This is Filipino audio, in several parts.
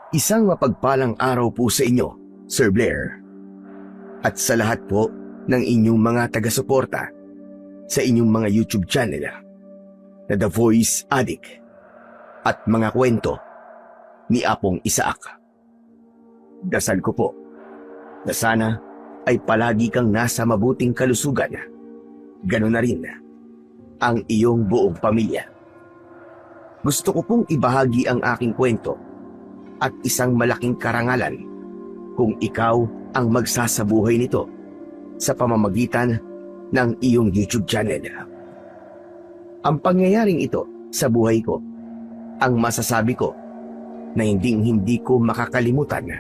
Isang mapagpalang araw po sa inyo, Sir Blair. At sa lahat po ng inyong mga taga-suporta sa inyong mga YouTube channel na The Voice Addict at mga kwento ni Apong Isaac. Dasal ko po na sana ay palagi kang nasa mabuting kalusugan. Ganon na rin ang iyong buong pamilya. Gusto ko pong ibahagi ang aking kwento at isang malaking karangalan kung ikaw ang magsasabuhay nito sa pamamagitan ng iyong YouTube channel. Ang pangyayaring ito sa buhay ko, ang masasabi ko na hindi ko makakalimutan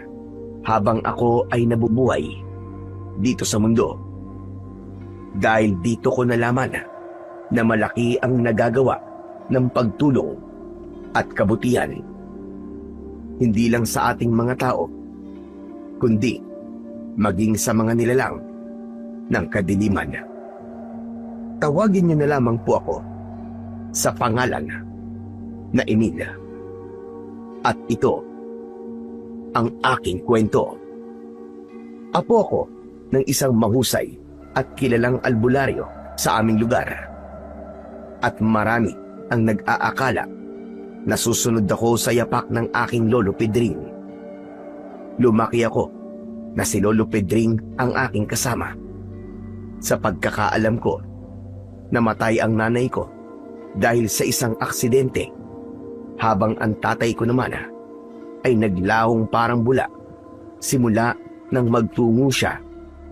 habang ako ay nabubuhay dito sa mundo. Dahil dito ko nalaman na malaki ang nagagawa ng pagtulong at kabutihan. Hindi lang sa ating mga tao, kundi maging sa mga nilalang ng kadiliman. Tawagin niyo na lamang po ako sa pangalan na Emil. At ito ang aking kwento. Apo ako ng isang mahusay at kilalang albularyo sa aming lugar. At marami ang nag-aakala na susunod ako sa yapak ng aking Lolo Pedring. Lumaki ako na si Lolo Pedring ang aking kasama. Sa pagkakaalam ko, namatay ang nanay ko dahil sa isang aksidente, habang ang tatay ko naman ay naglahong parang bula simula nang magtungo siya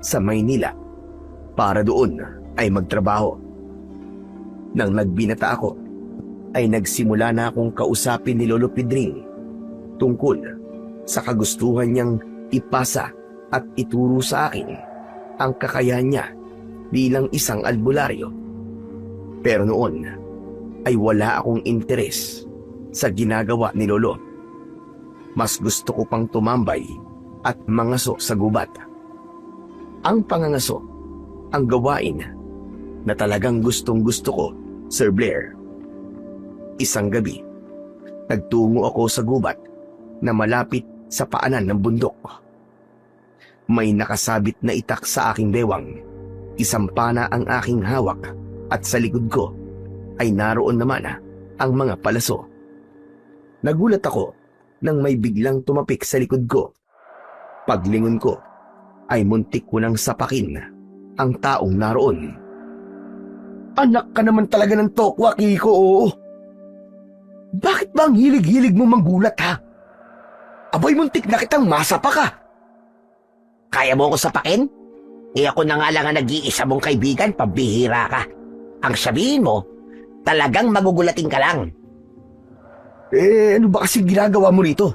sa Maynila para doon ay magtrabaho. Nang nagbinata ako, ay nagsimula na akong kausapin ni Lolo Pedring tungkol sa kagustuhan niyang ipasa at ituro sa akin ang kakayahan niya bilang isang albularyo. Pero noon ay wala akong interes sa ginagawa ni Lolo. Mas gusto ko pang tumambay at mangaso sa gubat. Ang pangangaso ang gawain na talagang gustong-gusto ko, Sir Blair. Isang gabi, nagtungo ako sa gubat na malapit sa paanan ng bundok. May nakasabit na itak sa aking bewang. Isang pana ang aking hawak at sa likod ko ay naroon naman ang mga palaso. Nagulat ako nang may biglang tumapik sa likod ko. Paglingon ko ay muntik ko nang sapakin ang taong naroon. Anak ka naman talaga ng tokwa, Kiko. Bakit ba ang hilig-hilig mo manggulat, ha? Aboy, muntik na kitang masapa ka. Kaya mo ako sapakin? Ako na nga lang ang nag-iisa mong kaibigan, pabihira ka. Ang sabihin mo, talagang magugulating ka lang. Ano ba kasi ginagawa mo rito?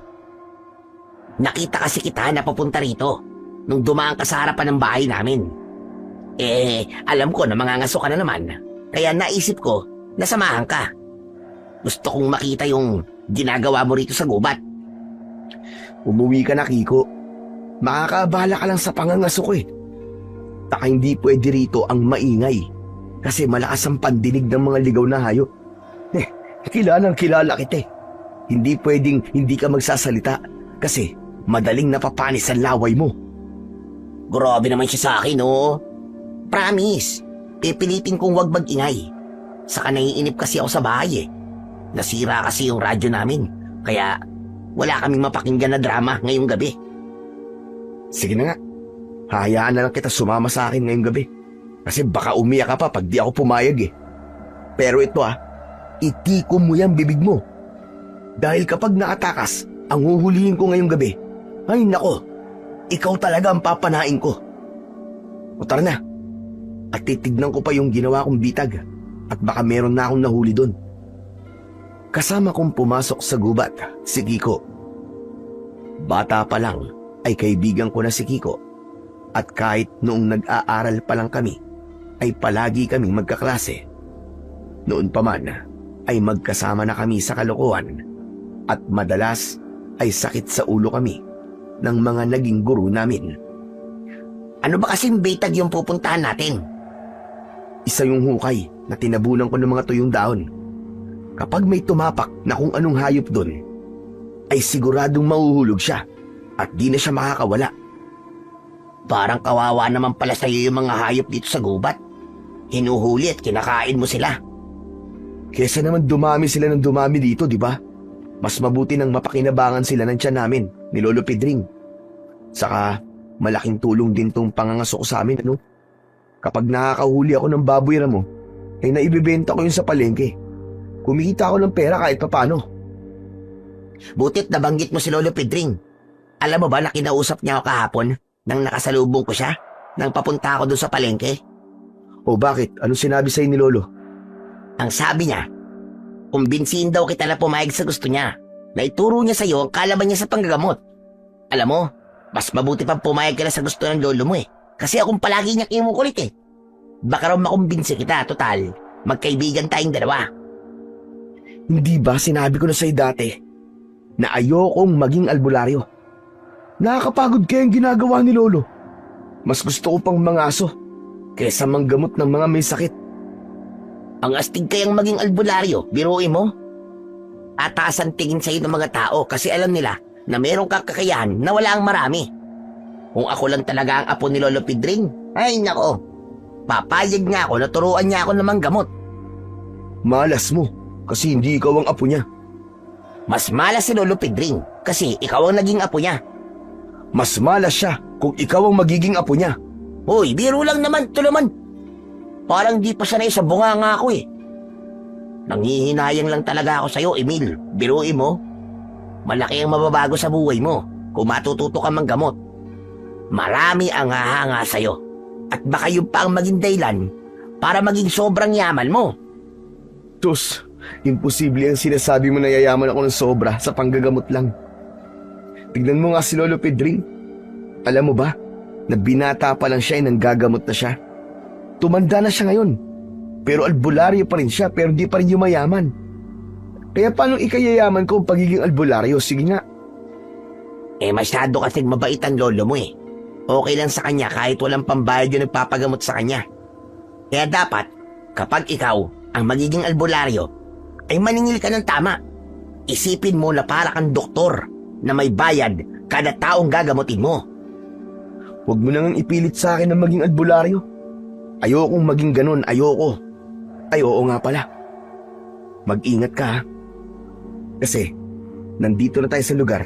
Nakita kasi kita na papunta rito nung dumaan ka sa harapan ng bahay namin. Alam ko na mangangaso ka na naman, kaya naisip ko na samahan ka. Gusto kong makita yung ginagawa mo rito sa gubat. Umuwi ka na, Kiko. Makakaabala ka lang sa pangangaso ko. Taka hindi pwede rito ang maingay kasi malakas ang pandinig ng mga ligaw na hayop. Kilalang kilala kita. Hindi pwedeng hindi ka magsasalita kasi madaling napapanis ang laway mo. Grabe naman siya sa akin, oh. Promise, pipilitin kong wag mag-ingay. Saka naiinip kasi ako sa bahay. Nasira kasi yung radyo namin, kaya wala kaming mapakinggan na drama ngayong gabi. Sige na nga, hayaan na lang kita sumama sa akin ngayong gabi. Kasi baka umiyak ka pa pag di ako pumayag. Pero ito itikom mo yung bibig mo. Dahil kapag nakatakas, ang huhulihin ko ngayong gabi, ay nako, ikaw talaga ang papanain ko. O tara na, at titignan ko pa yung ginawa kong bitag at baka meron na akong nahuli doon. Kasama kong pumasok sa gubat si Kiko. Bata pa lang ay kaibigan ko na si Kiko at kahit noong nag-aaral pa lang kami ay palagi kaming magkaklase. Noon pa man ay magkasama na kami sa kalokohan at madalas ay sakit sa ulo kami ng mga naging guro namin. Ano ba kasing bitag yung pupuntahan natin? Isa yung hukay na tinabunan ko ng mga tuyong dahon. Kapag may tumapak na kung anong hayop doon, ay siguradong mahuhulog siya at di na siya makakawala. Parang kawawa naman pala sa'yo yung mga hayop dito sa gubat. Hinuhuli at kinakain mo sila. Kesa naman dumami sila ng dumami dito, di ba? Mas mabuti nang mapakinabangan sila ng tiyan namin ni Lolo Pedring. Saka malaking tulong din tong pangangaso ko sa amin, ano? Kapag nakakahuli ako ng baboy ramo, ay naibibenta ko yun sa palengke. Kumikita ako ng pera kahit papano. Butit nabanggit mo si Lolo Pedring. Alam mo ba na kinausap niya ako kahapon nang nakasalubong ko siya nang papunta ako doon sa palengke? O bakit? Anong sinabi sa'yo ni Lolo? Ang sabi niya, kumbinsihin daw kita na pumayag sa gusto niya. Naituro niya sa'yo ang kalaban niya sa panggagamot. Alam mo, mas mabuti pang pumayag ka na sa gusto ng lolo mo eh. Kasi akong palagi niya kinukulit eh. Baka raw makumbinsi kita, total. Magkaibigan tayong dalawa. Hindi ba sinabi ko na sa'yo dati na ayokong maging albularyo? Nakakapagod kaya ang ginagawa ni Lolo. Mas gusto ko pang mangaso kaysa manggamot ng mga may sakit. Ang astig kayang maging albularyo, biruin mo. Ataas ang tingin sa'yo ng mga tao kasi alam nila na meron kang kakayahan na wala ang marami. Kung ako lang talaga ang apo ni Lolo Pedring, ay nako, papayag nga ako na turuan niya ako ng manggamot. Malas mo kasi hindi ikaw ang apo niya. Mas malas si Lolo Pedring kasi ikaw ang naging apo niya. Mas malas siya kung ikaw ang magiging apo niya. Hoy, biro lang naman, tulaman. Parang di pa sanay sa bunganga ako eh. Nanghihinayang lang talaga ako sa'yo, Emil. Biruin mo. Malaki ang mababago sa buhay mo kung matututo ka manggamot. Marami ang hahanga sa'yo. At baka yun pa ang maging dahilan para maging sobrang yaman mo. Tus, imposible ang sinasabi mo na yayaman ako ng sobra sa panggagamot lang. Tignan mo nga si Lolo Pedring. Alam mo ba, na binata pa lang siya ay nanggagamot na siya. Tumanda na siya ngayon. Pero albularyo pa rin siya pero di pa rin yumayaman. Kaya paano ikayayaman ko ang pagiging albularyo? Sige nga. Eh masyado kasing mabait ang lolo mo eh. Okay lang sa kanya kahit walang pambayad yung nagpapagamot sa kanya. Kaya dapat, kapag ikaw ang magiging albularyo, ay maningil ka ng tama. Isipin mo na para kang doktor na may bayad kada taong gagamutin mo. Huwag mo nang ipilit sa akin na maging albularyo. Ayokong maging ganun, ayoko. Ay oo nga pala. Mag-ingat ka ha. Kasi, nandito na tayo sa lugar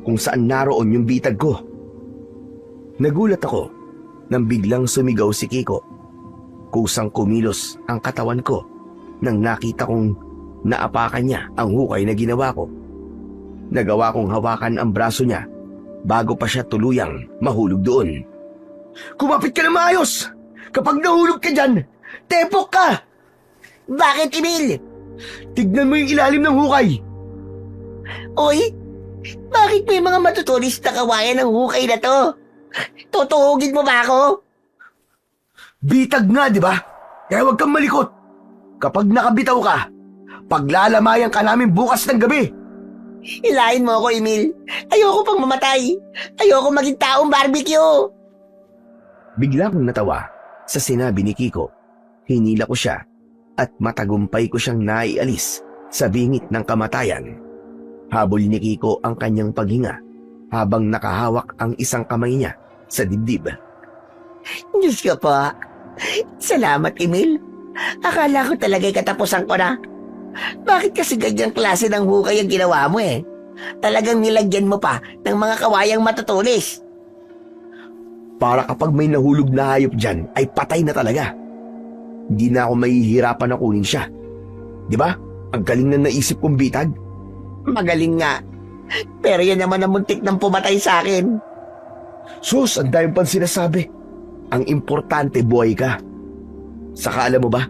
kung saan naroon yung bitag ko. Nagulat ako nang biglang sumigaw si Kiko. Kusang kumilos ang katawan ko nang nakita kong naapakan niya ang hukay na ginawa ko. Nagawa kong hawakan ang braso niya bago pa siya tuluyang mahulog doon. Kumapit ka na maayos! Kapag nahulog ka dyan, tepok ka! Bakit, Emil? Tignan mo yung ilalim ng hukay! Oy, bakit may mga matutulis na kawayan ng hukay na to? Tutuhugin mo ba ako? Bitag nga, di ba? Kaya huwag kang malikot. Kapag nakabitaw ka, paglalamayan ka namin bukas ng gabi. Hilahin mo ako, Emil. Ayoko pang mamatay. Ayoko maging taong barbecue. Bigla kong natawa sa sinabi ni Kiko. Hinila ko siya at matagumpay ko siyang naialis sa bingit ng kamatayan. Habol ni Kiko ang kanyang paghinga habang nakahawak ang isang kamay niya sa dibdib. Diyos ko po. Salamat, Emil. Akala ko talaga'y katapusan ko na. Bakit kasi ganyang klase ng hukay ang ginawa mo eh? Talagang nilagyan mo pa ng mga kawayang matutulis. Para kapag may nahulog na hayop dyan, ay patay na talaga. Hindi na ako mahihirapan na kunin siya. Di ba? Ang galing na naisip kong bitag. Magaling nga. Pero yan naman ang muntik ng pumatay sa akin. Sus, ang dami pang sinasabi. Ang importante, buhay ka. Saka alam mo ba,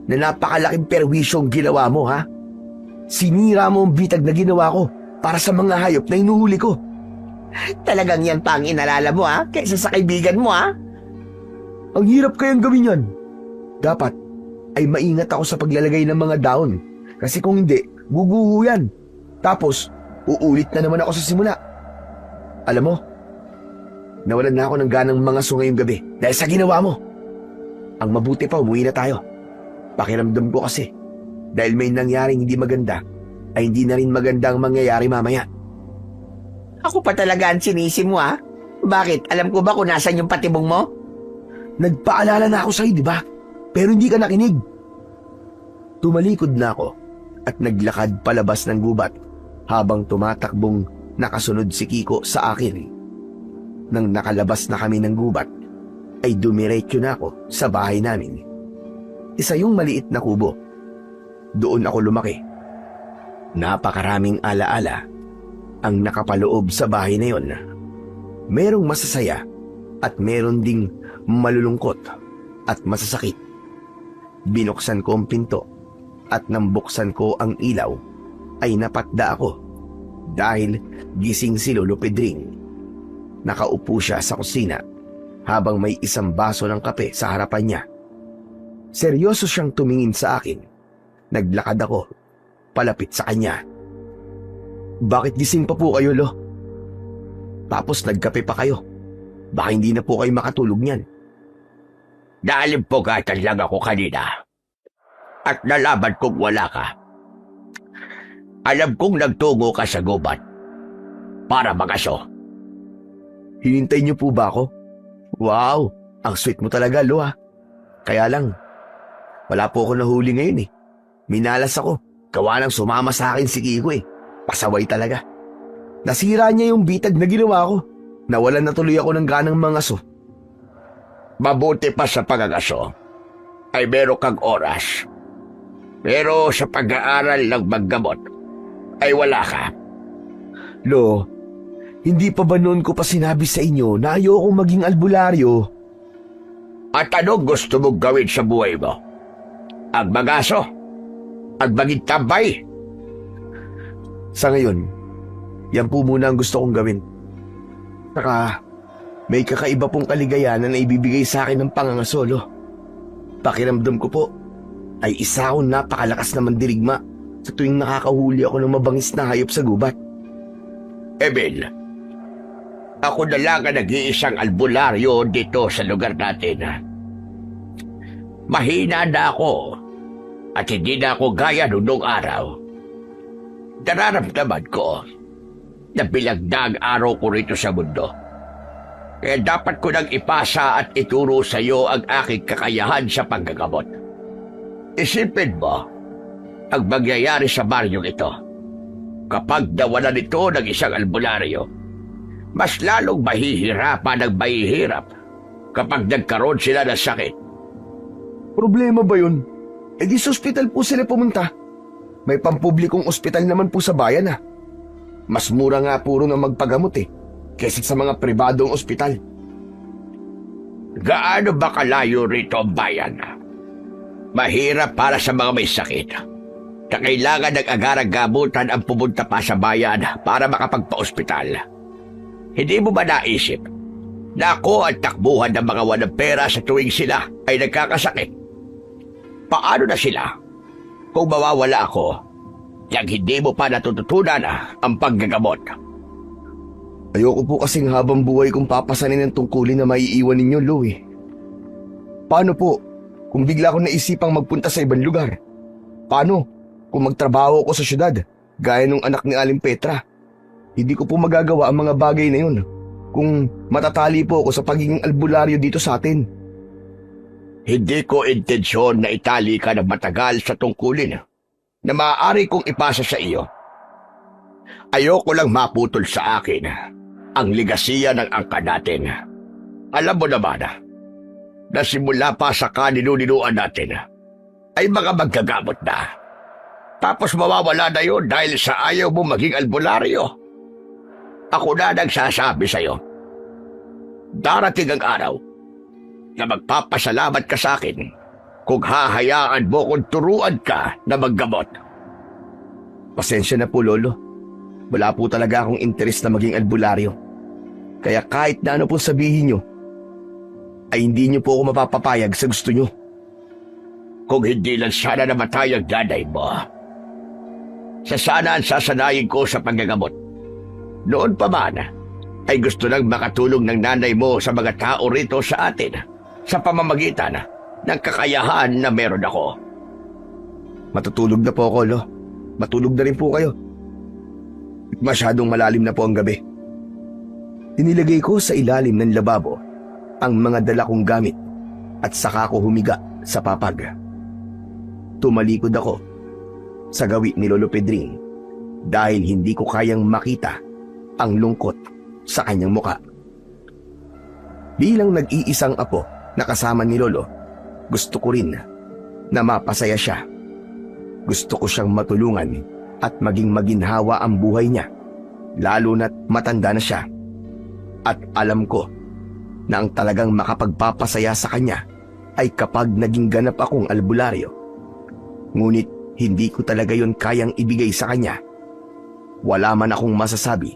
na napakalaking perwisyong ginawa mo, ha? Sinira mo ang bitag na ginawa ko para sa mga hayop na inuhuli ko. Talagang yan pa ang inalala mo, ha? Kaysa sa kaibigan mo, ha? Ang hirap kayang gawin yan. Dapat ay maingat ako sa paglalagay ng mga daon. Kasi kung hindi, guguho yan. Tapos, uulit na naman ako sa simula. Alam mo, nawalan na ako ng ganang mga ngayong gabi dahil sa ginawa mo. Ang mabuti pa, umuwi na tayo. Pakiramdam ko kasi, dahil may nangyaring hindi maganda, ay hindi na rin maganda ang mangyayari mamaya. Ako pa talaga ang sinisi mo, ha? Bakit? Alam ko ba kung nasan yung patibong mo? Nagpaalala na ako sa'yo, di ba? Pero hindi ka nakinig. Tumalikod na ako at naglakad palabas ng gubat habang tumatakbong nakasunod si Kiko sa akin. Nang nakalabas na kami ng gubat, ay dumiretso na ako sa bahay namin. Isa yung maliit na kubo. Doon ako lumaki. Napakaraming alaala ang nakapaloob sa bahay na yon. Merong masasaya at meron ding malulungkot at masasakit. Binuksan ko ang pinto at nang buksan ko ang ilaw ay napatda ako dahil gising si Lolo Pedring. Nakaupo siya sa kusina habang may isang baso ng kape sa harapan niya. Seryoso siyang tumingin sa akin. Naglakad ako palapit sa kanya. Bakit gising pa po kayo, Lo? Tapos nagkape pa kayo. Baka hindi na po kayo makatulog niyan. Naalimpugatan lang ako kanina. At nalaman kong wala ka. Alam kong nagtungo ka sa gubat para magaso. Hinintay niyo po ba ako? Wow, ang sweet mo talaga, Lo, ha? Kaya lang, wala po ako nahuli ngayon eh. Minalas ako. Gawa nang sumama sa akin si Kiko eh. Pasaway talaga. Nasira niya yung bitag na ginawa ko. Nawalan na tuloy ako ng ganang mangaso. Mabuti pa sa pagagaso ay meron kang oras. Pero sa pag-aaral ng maggamot ay wala ka. Lo, hindi pa ba noon ko pa sinabi sa inyo na ayokong maging albularyo? At anong gusto mong gawin sa buhay mo? Ang magaso? Ang maging tambay? Sa ngayon, yan po muna ang gusto kong gawin. Saka, may kakaiba pong kaligayahan na ibibigay sa akin ng pangangasolo. Pakiramdam ko po, ay isa akong napakalakas na mandirigma sa tuwing nakakahuli ako ng mabangis na hayop sa gubat. Emil, ako na lang ang nag-iisang albularyo dito sa lugar natin. Mahina na ako at hindi na ako gaya noong araw. Nararamdaman ko na bilagdag araw ko rito sa mundo. Kaya dapat ko nang ipasa at ituro sa iyo ang aking kakayahan sa panggagamot. Isipin mo ang mangyayari sa baryong ito. Kapag nawalan ito ng isang albularyo, mas lalong mahihirapan ang mahihirap kapag nagkaroon sila ng sakit. Problema ba yun? E di sa ospital po sila pumunta. May pampublikong ospital naman po sa bayan ha. Mas mura nga puro nga magpagamot eh, kaysa sa mga pribadong ospital. Gaano ba kalayo rito ang bayan? Mahirap para sa mga may sakit na kailangan ng agarang gamutan ang pumunta pa sa bayan para makapagpa-ospital. Hindi mo ba naisip na ako ang takbuhan ng mga walang pera sa tuwing sila ay nagkakasakit? Paano na sila kung mawawala ako nang hindi mo pa natututunan ang paggagamot? Ayoko po kasing habang buhay kong papasanin ng tungkulin na maiiwan ninyo, Lo eh. Paano po kung bigla ko naisipang magpunta sa ibang lugar? Paano kung magtrabaho ako sa syudad gaya nung anak ni Aling Petra? Hindi ko po magagawa ang mga bagay na yun kung matatali po ako sa pagiging albularyo dito sa atin. Hindi ko intensyon na itali ka ng matagal sa tungkulin na maaari kong ipasa sa iyo. Ayoko lang maputol sa akin ang ligasiya ng angka natin. Alam mo naman na simula pa sa kaninu-ninuan natin ay mga maggagamot na. Tapos mawawala na yun dahil sa ayaw mo maging albularyo. Ako na nagsasabi sa iyo. Darating ang araw na magpapasalamat ka sa akin kung hahayaan mo kung turuan ka na maggamot. Pasensya na po, Lolo. Wala po talaga akong interes na maging albularyo. Kaya kahit na ano po sabihin nyo, ay hindi nyo po ako mapapapayag sa gusto nyo. Kung hindi lang sana namatay ang nanay mo, sana ang sasanayin ko sa panggagamot. Noon pa man, ay gusto lang makatulong ng nanay mo sa mga tao rito sa atin sa pamamagitan ng kakayahan na meron ako. Matutulog na po ako, Lo. Matulog na rin po kayo. Masyadong malalim na po ang gabi. Inilagay ko sa ilalim ng lababo ang mga dala kong gamit at saka ko humiga sa papag. Tumalikod ako sa gawi ni Lolo Pedring dahil hindi ko kayang makita ang lungkot sa kanyang muka. Bilang nag-iisang apo na kasama ni Lolo, gusto ko rin na mapasaya siya. Gusto ko siyang matulungan at maging maginhawa ang buhay niya, lalo na't matanda na siya. At alam ko na ang talagang makapagpapasaya sa kanya ay kapag naging ganap akong albularyo. Ngunit hindi ko talaga yon kayang ibigay sa kanya. Wala man akong masasabi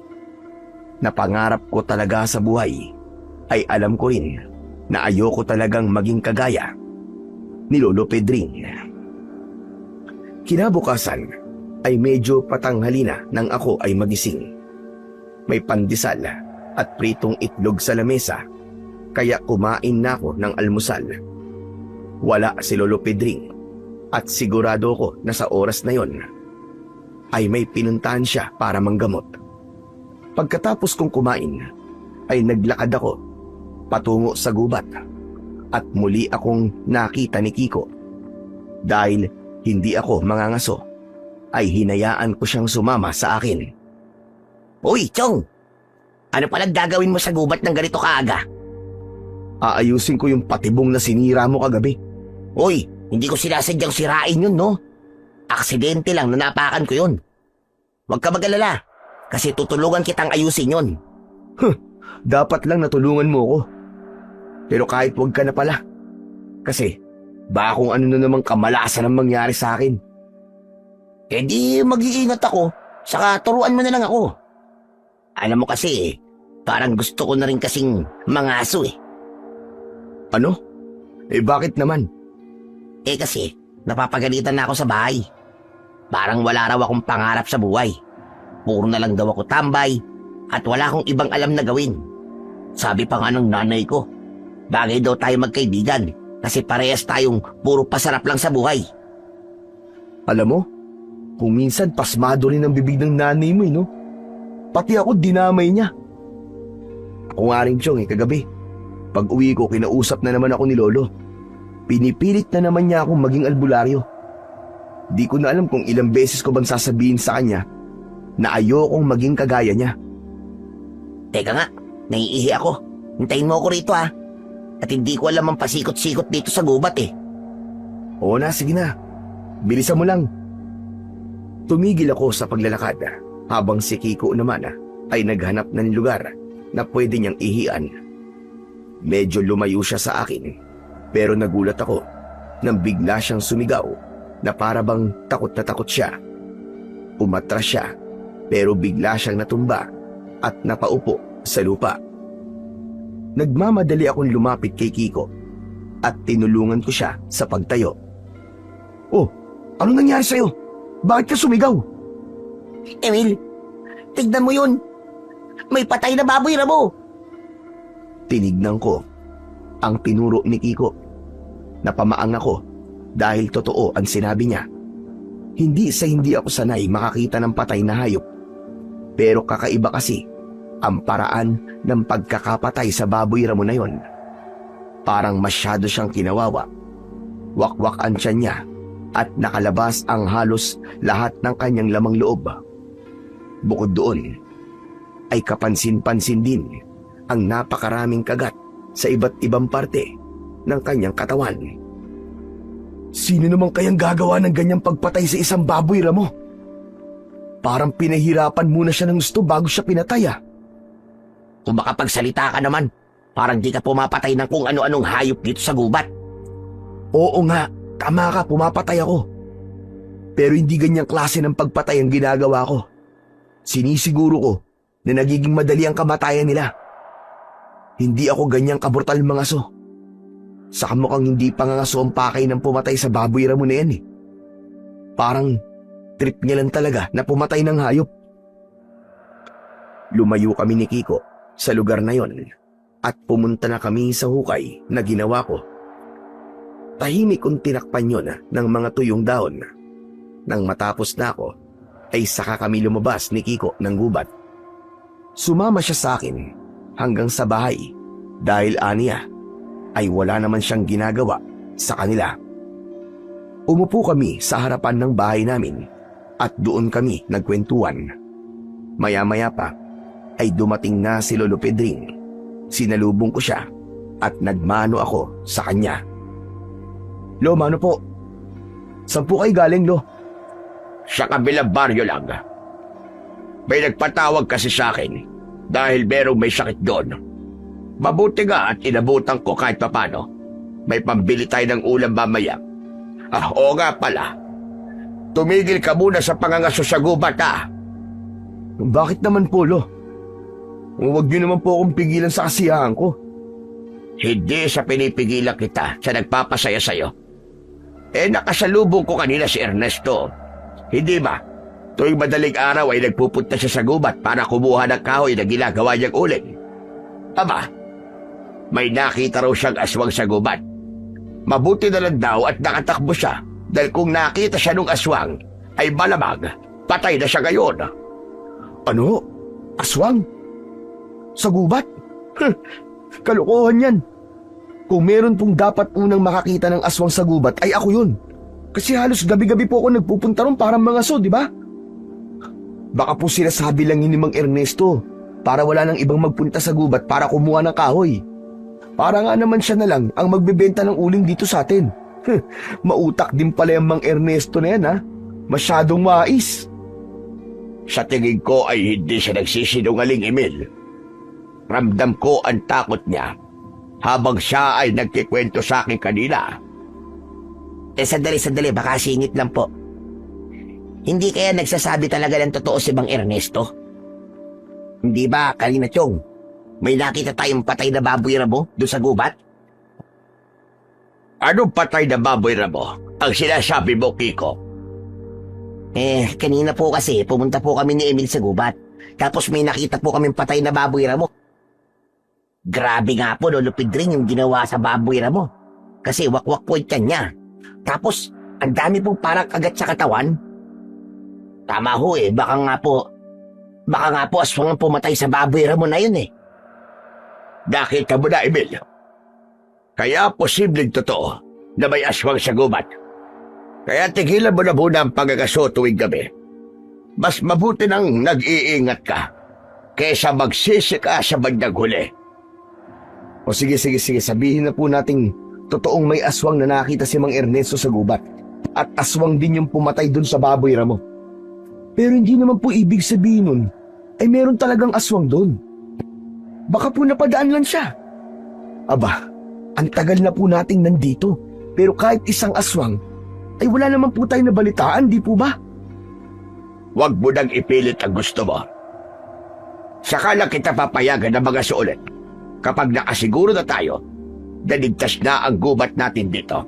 na pangarap ko talaga sa buhay, ay alam ko rin na ayoko talagang maging kagaya ni Lolo Pedring. Kinabukasan ay medyo patanghali na nang ako ay magising. May pandesal at pritong itlog sa lamesa, kaya kumain na ako ng almusal. Wala si Lolo Pedring at sigurado ko na sa oras na yon ay may pinuntahan siya para manggamot. Pagkatapos kong kumain ay naglakad ako patungo sa gubat at muli akong nakita ni Kiko. Dahil hindi ako mangangaso, ay hinayaan ko siyang sumama sa akin. Uy, Chong! Ano palang gagawin mo sa gubat ng ganito kaaga? Aayusin ko yung patibong na sinira mo kagabi. Uy, hindi ko sinasadyang sirain yun, no? Aksidente lang na napakan ko yun. Huwag ka mag-alala, kasi tutulungan kitang ayusin yun. Dapat lang natulungan mo ko. Pero kahit wag ka na pala. Kasi baka kung ano na namang kamalasan ang mangyari sa akin. Eh di mag-iingat ako, saka turuan mo na lang ako. Alam mo kasi parang gusto ko na rin kasing mangaso eh. Ano? Eh bakit naman? Eh kasi napapagalitan na ako sa bahay. Parang wala raw akong pangarap sa buhay. Puro na lang daw ako tambay at wala akong ibang alam na gawin. Sabi pa nga ng nanay ko, bagay daw tayo magkaibigan kasi parehas tayong puro pasarap lang sa buhay. Alam mo, kung minsan pasmado rin ang bibig ng nanay mo no? Pati ako dinamay niya. Ako nga rin, Chong, kagabi. Pag uwi ko, kinausap na naman ako ni Lolo. Pinipilit na naman niya akong maging albularyo. Di ko na alam kung ilang beses ko bang sasabihin sa kanya na ayokong maging kagaya niya. Teka nga, naiihi ako. Hintayin mo ako rito ha. At hindi ko alam ang pasikot-sikot dito sa gubat eh. Oo na, sige na. Bilisan mo lang. Tumigil ako sa paglalakad habang si Kiko naman ay naghanap ng lugar na pwede niyang ihian. Medyo lumayo siya sa akin, pero nagulat ako nang bigla siyang sumigaw na para bang takot na takot siya. Umatras siya, pero bigla siyang natumba at napaupo sa lupa. Nagmamadali akong lumapit kay Kiko at tinulungan ko siya sa pagtayo. Oh, ano nangyari sa'yo? Bakit ka sumigaw? Emil, tignan mo yun. May patay na baboy ramo. Tinignan ko ang tinuro ni Kiko. Napamaang ako dahil totoo ang sinabi niya. Hindi ako sanay makakita ng patay na hayop. Pero kakaiba kasi ang paraan ng pagkakapatay sa baboy ramo na yon. Parang masyado siyang kinawawa. Wakwak ang tiyan niya at nakalabas ang halos lahat ng kanyang lamang loob. Bukod doon, ay kapansin-pansin din ang napakaraming kagat sa iba't ibang parte ng kanyang katawan. Sino naman kayang gagawa ng ganyang pagpatay sa isang baboy ramo? Parang pinahirapan muna siya ng gusto bago siya pinatay. Kung makapagsalita ka naman, parang di ka pumapatay ng kung ano-anong hayop dito sa gubat. Oo nga, tama ka, pumapatay ako. Pero hindi ganyang klase ng pagpatay ang ginagawa ko. Sinisiguro ko na nagiging madali ang kamatayan nila. Hindi ako ganyang kabrutal mga aso. Saka mukhang hindi pangangaso ang pakay ng pumatay sa baboy ramo na yan eh. Parang trip niya lang talaga na pumatay ng hayop. Lumayo kami ni Kiko sa lugar na yon at pumunta na kami sa hukay na ginawa ko. Tahimik kong tinakpan yon ng mga tuyong dahon. Nang matapos na ako, ay saka kami lumabas ni Kiko ng gubat. Sumama siya sa akin hanggang sa bahay dahil aniya ay wala naman siyang ginagawa sa kanila. Umupo kami sa harapan ng bahay namin at doon kami nagkwentuhan. Maya-maya pa ay dumating na si Lolo Pedring. Sinalubong ko siya at nagmano ako sa kanya. Lo, mano po? Saan po kayo galing, Lo? Sa kabilang baryo lang. May nagpatawag kasi sa akin dahil merong may sakit doon. Mabuti nga at inabutan ko kahit papano. May pambili tayo ng ulam mamaya. Oo nga pala. Tumigil ka muna sa pangangaso sa gubat, ha? Bakit naman po, Lo? Huwag niyo naman po akong pigilan sa kasiyahan ko. Hindi sa pinipigilan kita sa nagpapasaya sa'yo. Nakasalubong ko kanina si Ernesto. Hindi ba? Tuwing madaling araw ay nagpupunta siya sa gubat para kumuha ng kahoy na ginagawa niyang uling. Aba, may nakita raw siyang aswang sa gubat. Mabuti na lang daw at nakatakbo siya dahil kung nakita siya ng aswang ay malamang patay na siya ngayon. Ano? Aswang? Sa gubat? Kalokohan yan. Kung meron pong dapat unang makakita ng aswang sa gubat ay ako yun. Kasi halos gabi-gabi po ako nagpupunta ron parang mga aso, di ba? Baka po sinasabi lang yun ni Mang Ernesto para wala nang ibang magpunta sa gubat para kumuha ng kahoy. Para nga naman siya na lang ang magbebenta ng uling dito sa atin. Mautak din pala yung Mang Ernesto na yan, ha? Masyadong mais. Sa tingin ko ay hindi siya nagsisinungaling, Emil. Ramdam ko ang takot niya habang siya ay nagkikwento sa akin kanina. Sandali, baka singit lang po. Hindi kaya nagsasabi talaga ng totoo si Mang Ernesto? Hindi ba, kanina Chong, may nakita tayong patay na baboy ramo doon sa gubat? Anong patay na baboy ramo ang sinasabi mo, Kiko? Kanina po kasi pumunta po kami ni Emil sa gubat. Tapos may nakita po kaming patay na baboy ramo. Grabe nga po, Lolo Pedring, yung ginawa sa baboy ramo. Kasi wakwak po yung tiyan niya. Tapos, ang dami pong parang kagat sa katawan. Tama ho baka nga po aswang ang pumatay sa baboy ramo na yun eh. Nakita mo na, Emil. Kaya posibleng totoo na may aswang sa gubat. Kaya tigilan mo na muna ang pagagaso tuwing gabi. Mas mabuti nang nag-iingat ka kaysa magsisi ka sa bandang huli. O sige, sabihin na po nating totoong may aswang na nakita si Mang Ernesto sa gubat. At aswang din yung pumatay dun sa baboy ramo. Pero hindi naman po ibig sabihin nun ay meron talagang aswang dun. Baka po napadaan lang siya. Aba, ang tagal na po nating nandito. Pero kahit isang aswang, ay wala naman po tayo nabalitaan, di po ba? Huwag mo nang ipilit ang gusto mo. Saka lang kita papayagan na mga suulit kapag nakasiguro na tayo na ligtas na ang gubat natin dito.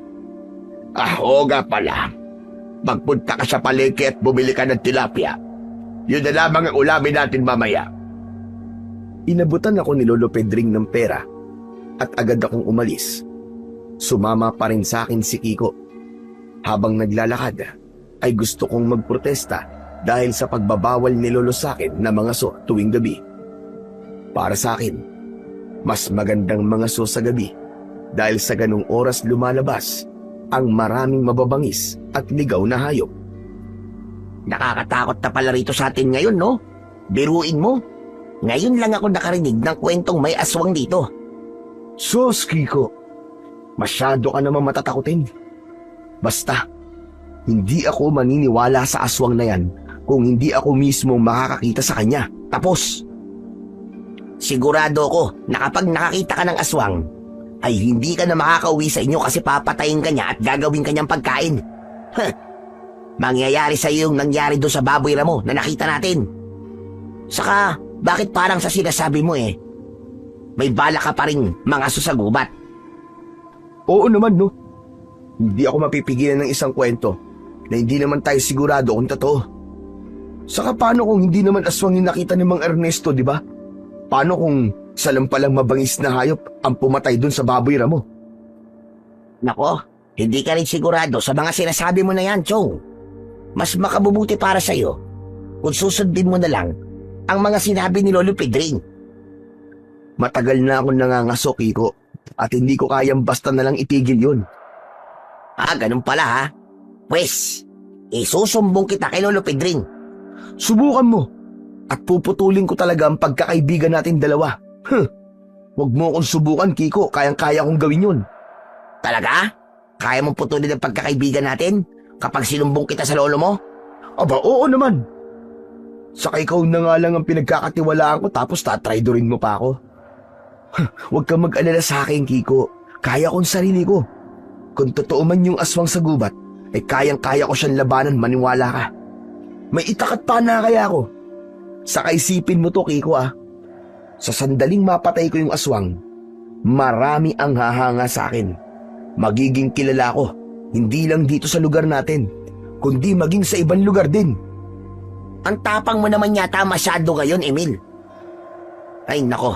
Oo nga pala. Magpunta ka sa palengke at bumili ka ng tilapia. Yun na lamang ang ulamin natin mamaya. Inabutan ako ni Lolo Pedring ng pera at agad akong umalis. Sumama pa rin sa akin si Kiko. Habang naglalakad ay gusto kong magprotesta dahil sa pagbabawal ni Lolo sa akin na mga so tuwing gabi. Para sa akin, mas magandang mga so sa gabi dahil sa ganung oras lumalabas ang maraming mababangis at ligaw na hayop. Nakakatakot na pala rito sa atin ngayon, no? Biruin mo. Ngayon lang ako nakarinig ng kwentong may aswang dito. Sus, Kiko, masyado ka naman matatakutin. Basta, hindi ako maniniwala sa aswang na yan kung hindi ako mismo makakakita sa kanya. Tapos. Sigurado ako na kapag nakakita ka ng aswang, ay hindi ka na makakauwi sa inyo kasi papatayin ka niya at gagawin kanyang pagkain. Mangyayari sa iyo yung nangyari doon sa baboy ramo na nakita natin. Saka, bakit parang sa sinasabi mo may bala ka pa rin mga aso sa gubat? Oo naman, no? Hindi ako mapipigilan ng isang kwento na hindi naman tayo sigurado kung totoo. Saka paano kung hindi naman aswang yung nakita ni Mang Ernesto, di ba? Paano kung salampalang mabangis na hayop ang pumatay dun sa baboy ramo? Nako, hindi ka rin sigurado sa mga sinasabi mo na yan, Chong. Mas makabubuti para sa'yo kung susundin mo na lang ang mga sinabi ni Lolo Pedring. Matagal na akong nangangaso, Kiko. At hindi ko kayang basta na lang itigil yun. Ganun pala ha. Pwes, isusumbong kita kay Lolo Pedring. Subukan mo. At puputulin ko talaga ang pagkakaibigan natin dalawa. Huwag mo akong subukan, Kiko. Kayang-kaya kong gawin yun. Talaga? Kaya mong putulin ang pagkakaibigan natin kapag sinumbong kita sa lolo mo? Aba, oo naman. Saka ikaw na nga lang ang pinagkakatiwalaan ko tapos tatraidorin mo pa ako. Huwag kang mag-alala sa akin, Kiko. Kaya kong sarili ko. Kung totoo man yung aswang sa gubat, ay kayang-kaya ko siyang labanan, maniwala ka. May itakat pa na kaya ako. Saka isipin mo to, Kiko Sa sandaling mapatay ko yung aswang, marami ang hahanga sa akin. Magiging kilala ko, hindi lang dito sa lugar natin, kundi maging sa ibang lugar din. Ang tapang mo naman yata masyado ngayon, Emil. Ay nako,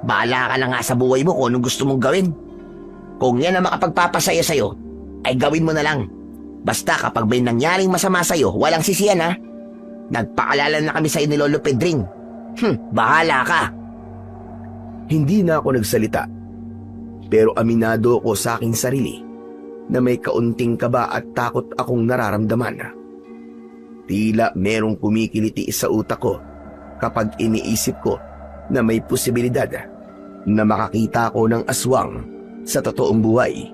bahala ka na nga sa buhay mo kung anong gusto mong gawin. Kung yan ang makapagpapasaya sa'yo, ay gawin mo na lang. Basta kapag may nangyaring masama sa'yo, walang sisiyan ha. Nagpaalala na kami sa'yo ni Lolo Pedring. Bahala ka. Hindi na ako nagsalita. Pero aminado ko sa aking sarili na may kaunting kaba at takot akong nararamdaman. Tila merong kumikiliti sa utak ko kapag iniisip ko na may posibilidad na makakita ko ng aswang sa totoong buhay.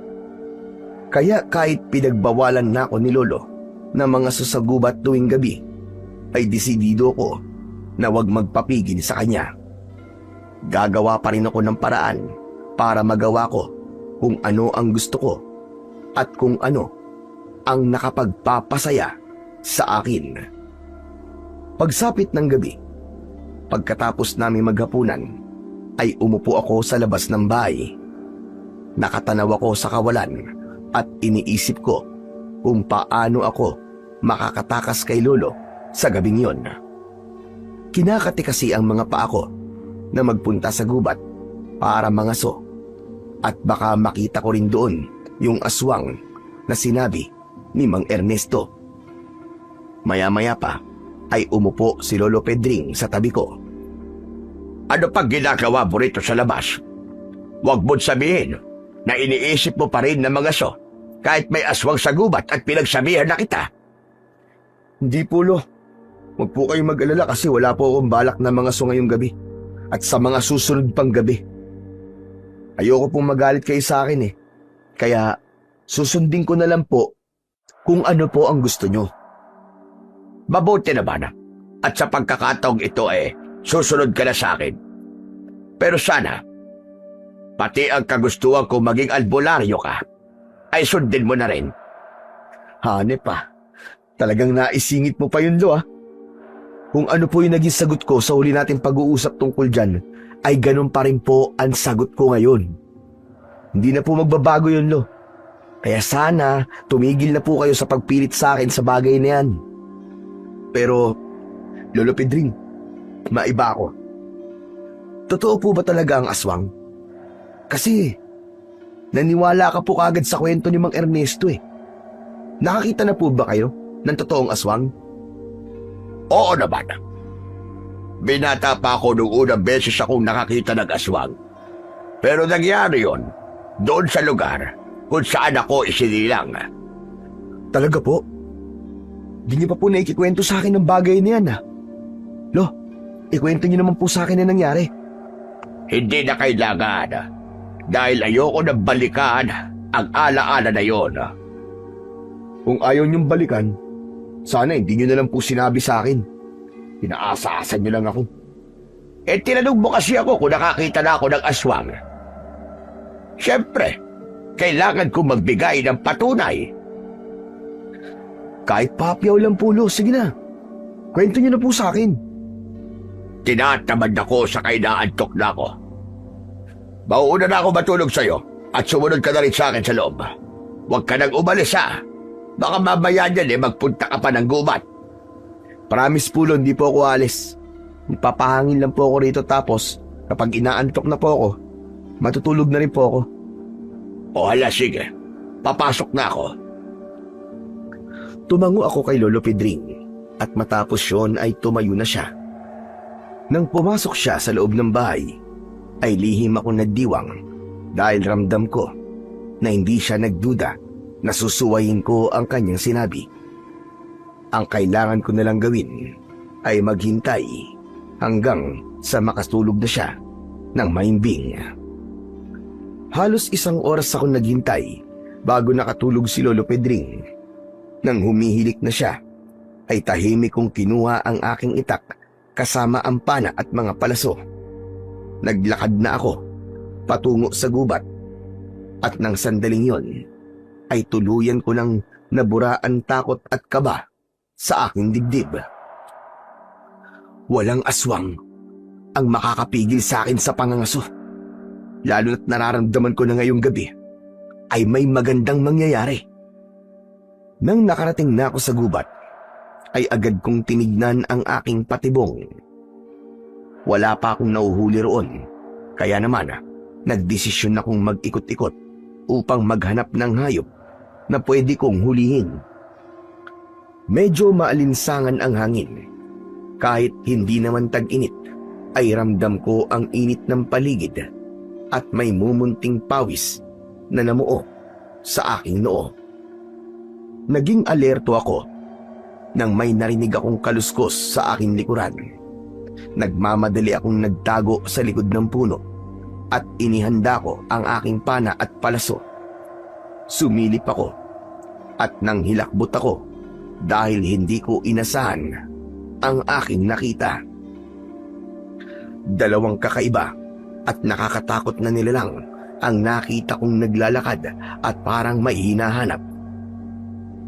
Kaya kahit pinagbawalan na ako ni Lolo na mga susagubat tuwing gabi, ay desidido ko na wag magpapigil sa kanya. Gagawa pa rin ako ng paraan para magawa ko kung ano ang gusto ko at kung ano ang nakapagpapasaya sa akin. Pagsapit ng gabi, pagkatapos namin maghapunan, ay umupo ako sa labas ng bahay. Nakatanaw ako sa kawalan at iniisip ko kung paano ako makakatakas kay Lolo sa gabing yon. Kinakati kasi ang mga paa ko na magpunta sa gubat para mangaso at baka makita ko rin doon yung aswang na sinabi ni Mang Ernesto. Maya-maya pa ay umupo si Lolo Pedring sa tabi ko. Ano pang ginagawa mo rito sa labas? Huwag mo't sabihin na iniisip mo pa rin na mangaso kahit may aswang sa gubat at pinagsabihan na kita. Hindi po, Lo. Huwag po kayong mag-alala kasi wala po akong balak na mangaso ngayong gabi at sa mga susunod pang gabi. Ayoko pong magalit kayo sa akin Kaya susundin ko na lang po kung ano po ang gusto nyo. Mabuti naman at sa pagkakataong ito susunod ka na sa akin. Pero sana, pati ang kagustuhan kong maging albularyo ka, ay sundin mo na rin. Hanep pa. Talagang naisingit mo pa yun, Lo Kung ano po yung naging sagot ko sa huli nating pag-uusap tungkol dyan, ay ganun pa rin po ang sagot ko ngayon. Hindi na po magbabago yun, Lo. Kaya sana tumigil na po kayo sa pagpilit sa akin sa bagay na yan. Pero, Lolo Pedring, maiba ako. Totoo po ba talaga ang aswang? Kasi, naniwala ka po kagad sa kwento ni Mang Ernesto Nakakita na po ba kayo ng totoong aswang? Oo naman. Binata pa ako nung unang beses akong nakakita ng aswang. Pero nangyari yon doon sa lugar kung saan ako isinilang. Talaga po? Di niyo pa po naikikwento sa akin ng bagay na yan Lo, ikwento niyo naman po sa akin na nangyari. Hindi na kailangan dahil ayoko na balikan ang alaala na yon. Kung ayaw niyong balikan, sana hindi niyo na lang po sinabi sa akin. Pinaasasan niyo lang ako. Tinanong mo kasi ako kung nakakita na ako ng aswang. Siyempre, kailangan kong magbigay ng patunay. Kahit papyaw lang po, Lo. Sige na. Kwento niyo na po sa akin. Tinatamad ako sa kainaantok na ako. Mauuna na ako matulog sa'yo at sumunod ka na rin sa akin sa loob. Huwag ka nang umalis Baka mamaya niyan magpunta ka pa ng gubat. Promise po, Lo, hindi po ako alis. Magpapahangin lang po ako rito tapos kapag inaantok na po ako, matutulog na rin po ako. O hala, sige. Papasok na ako. Tumango ako kay Lolo Pedring at matapos yon ay tumayo na siya. Nang pumasok siya sa loob ng bahay, ay lihim ako nagdiwang dahil ramdam ko na hindi siya nagduda na susuwayin ko ang kanyang sinabi. Ang kailangan ko na lang gawin ay maghintay hanggang sa makatulog na siya ng mahimbing. Halos 1 oras ako naghintay bago nakatulog si Lolo Pedring. Nang humihilik na siya, ay tahimik kong kinuha ang aking itak kasama ang pana at mga palaso. Naglakad na ako patungo sa gubat at nang sandaling yon ay tuluyan ko nang nabura ang takot at kaba sa aking dibdib. Walang aswang ang makakapigil sa akin sa pangangaso. Lalo na't nararamdaman ko na ngayong gabi ay may magandang mangyayari. Nang nakarating na ako sa gubat, ay agad kong tinignan ang aking patibong. Wala pa akong nauhuli roon, kaya naman nagdesisyon akong mag-ikot-ikot upang maghanap ng hayop na pwede kong hulihin. Medyo maalinsangan ang hangin. Kahit hindi naman tag-init, ay ramdam ko ang init ng paligid at may mumunting pawis na namuo sa aking noo. Naging alerto ako nang may narinig akong kaluskos sa aking likuran. Nagmamadali akong nagtago sa likod ng puno at inihanda ko ang aking pana at palaso. Sumilip ako at nang hilakbot ako dahil hindi ko inasahan ang aking nakita. 2 kakaiba at nakakatakot na nilalang ang nakita kong naglalakad at parang may hinahanap.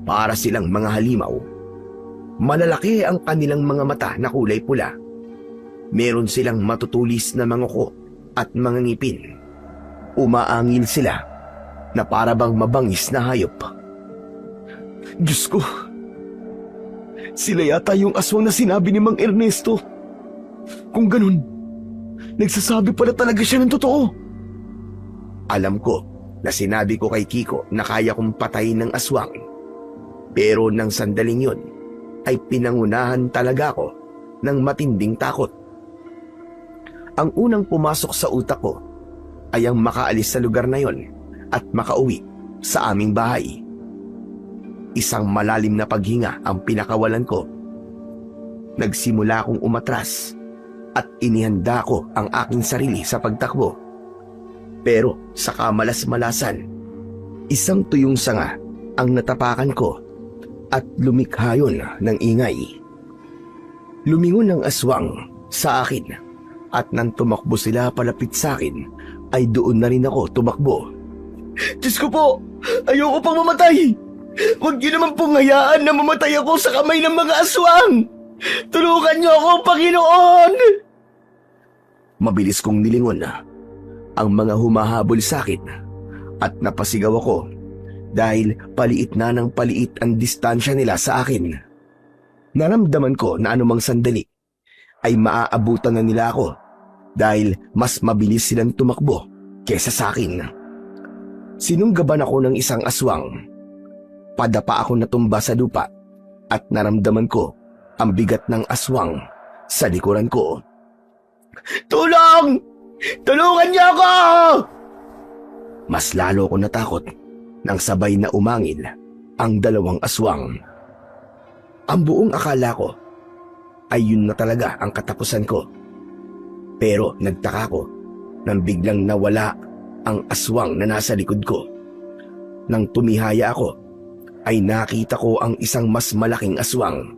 Para silang mga halimaw. Malalaki ang kanilang mga mata na kulay pula. Meron silang matutulis na mga kuko at mga ngipin. Umaangil sila na para bang mabangis na hayop. Diyos ko! Sila yata yung aswang na sinabi ni Mang Ernesto. Kung ganun, nagsasabi pala talaga siya ng totoo. Alam ko na sinabi ko kay Kiko na kaya kong patayin ng aswang. Pero nang sandaling yun, ay pinangunahan talaga ako ng matinding takot. Ang unang pumasok sa utak ko ay ang makaalis sa lugar na yon at makauwi sa aming bahay. Isang malalim na paghinga ang pinakawalan ko. Nagsimula akong umatras at inihanda ko ang aking sarili sa pagtakbo. Pero sa kamalas-malasan, isang tuyong sanga ang natapakan ko at lumikha yun ng ingay. Lumingon ang aswang sa akin at nang tumakbo sila palapit sa akin ay doon na rin ako tumakbo. Diyos ko po! Ayoko pang mamatay! Huwag niyo naman pong hayaan na mamatay ako sa kamay ng mga aswang! Tulungan niyo ako, Panginoon! Mabilis kong nilingon ang mga humahabol sa akin at napasigaw ako dahil paliit na ng paliit ang distansya nila sa akin. Naramdaman ko na anumang sandali ay maaabutan na nila ako dahil mas mabilis silang tumakbo kesa sa akin. Sinunggaban ako ng isang aswang. Padapa ako natumba sa lupa at naramdaman ko ang bigat ng aswang sa likuran ko. Tulong! Tulungan niyo ako! Mas lalo ko natakot nang sabay na umangil ang 2 aswang. Ang buong akala ko ay yun na talaga ang katapusan ko. Pero nagtaka ko nang biglang nawala ang aswang na nasa likod ko. Nang tumihaya ako, ay nakita ko ang isang mas malaking aswang.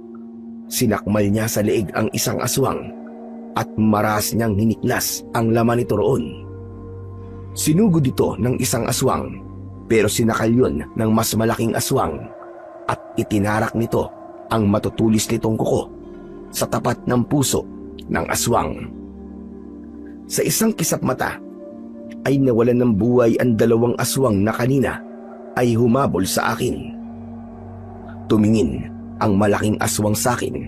Sinakmal niya sa leeg ang isang aswang at maras niyang hiniklas ang laman nito roon. Sinugod ito ng isang aswang pero sinakal yun ng mas malaking aswang at itinarak nito ang matutulis nitong kuko sa tapat ng puso ng aswang. Sa isang kisap mata ay nawalan ng buhay ang 2 aswang na kanina ay humabol sa akin. Tumingin ang malaking aswang sa akin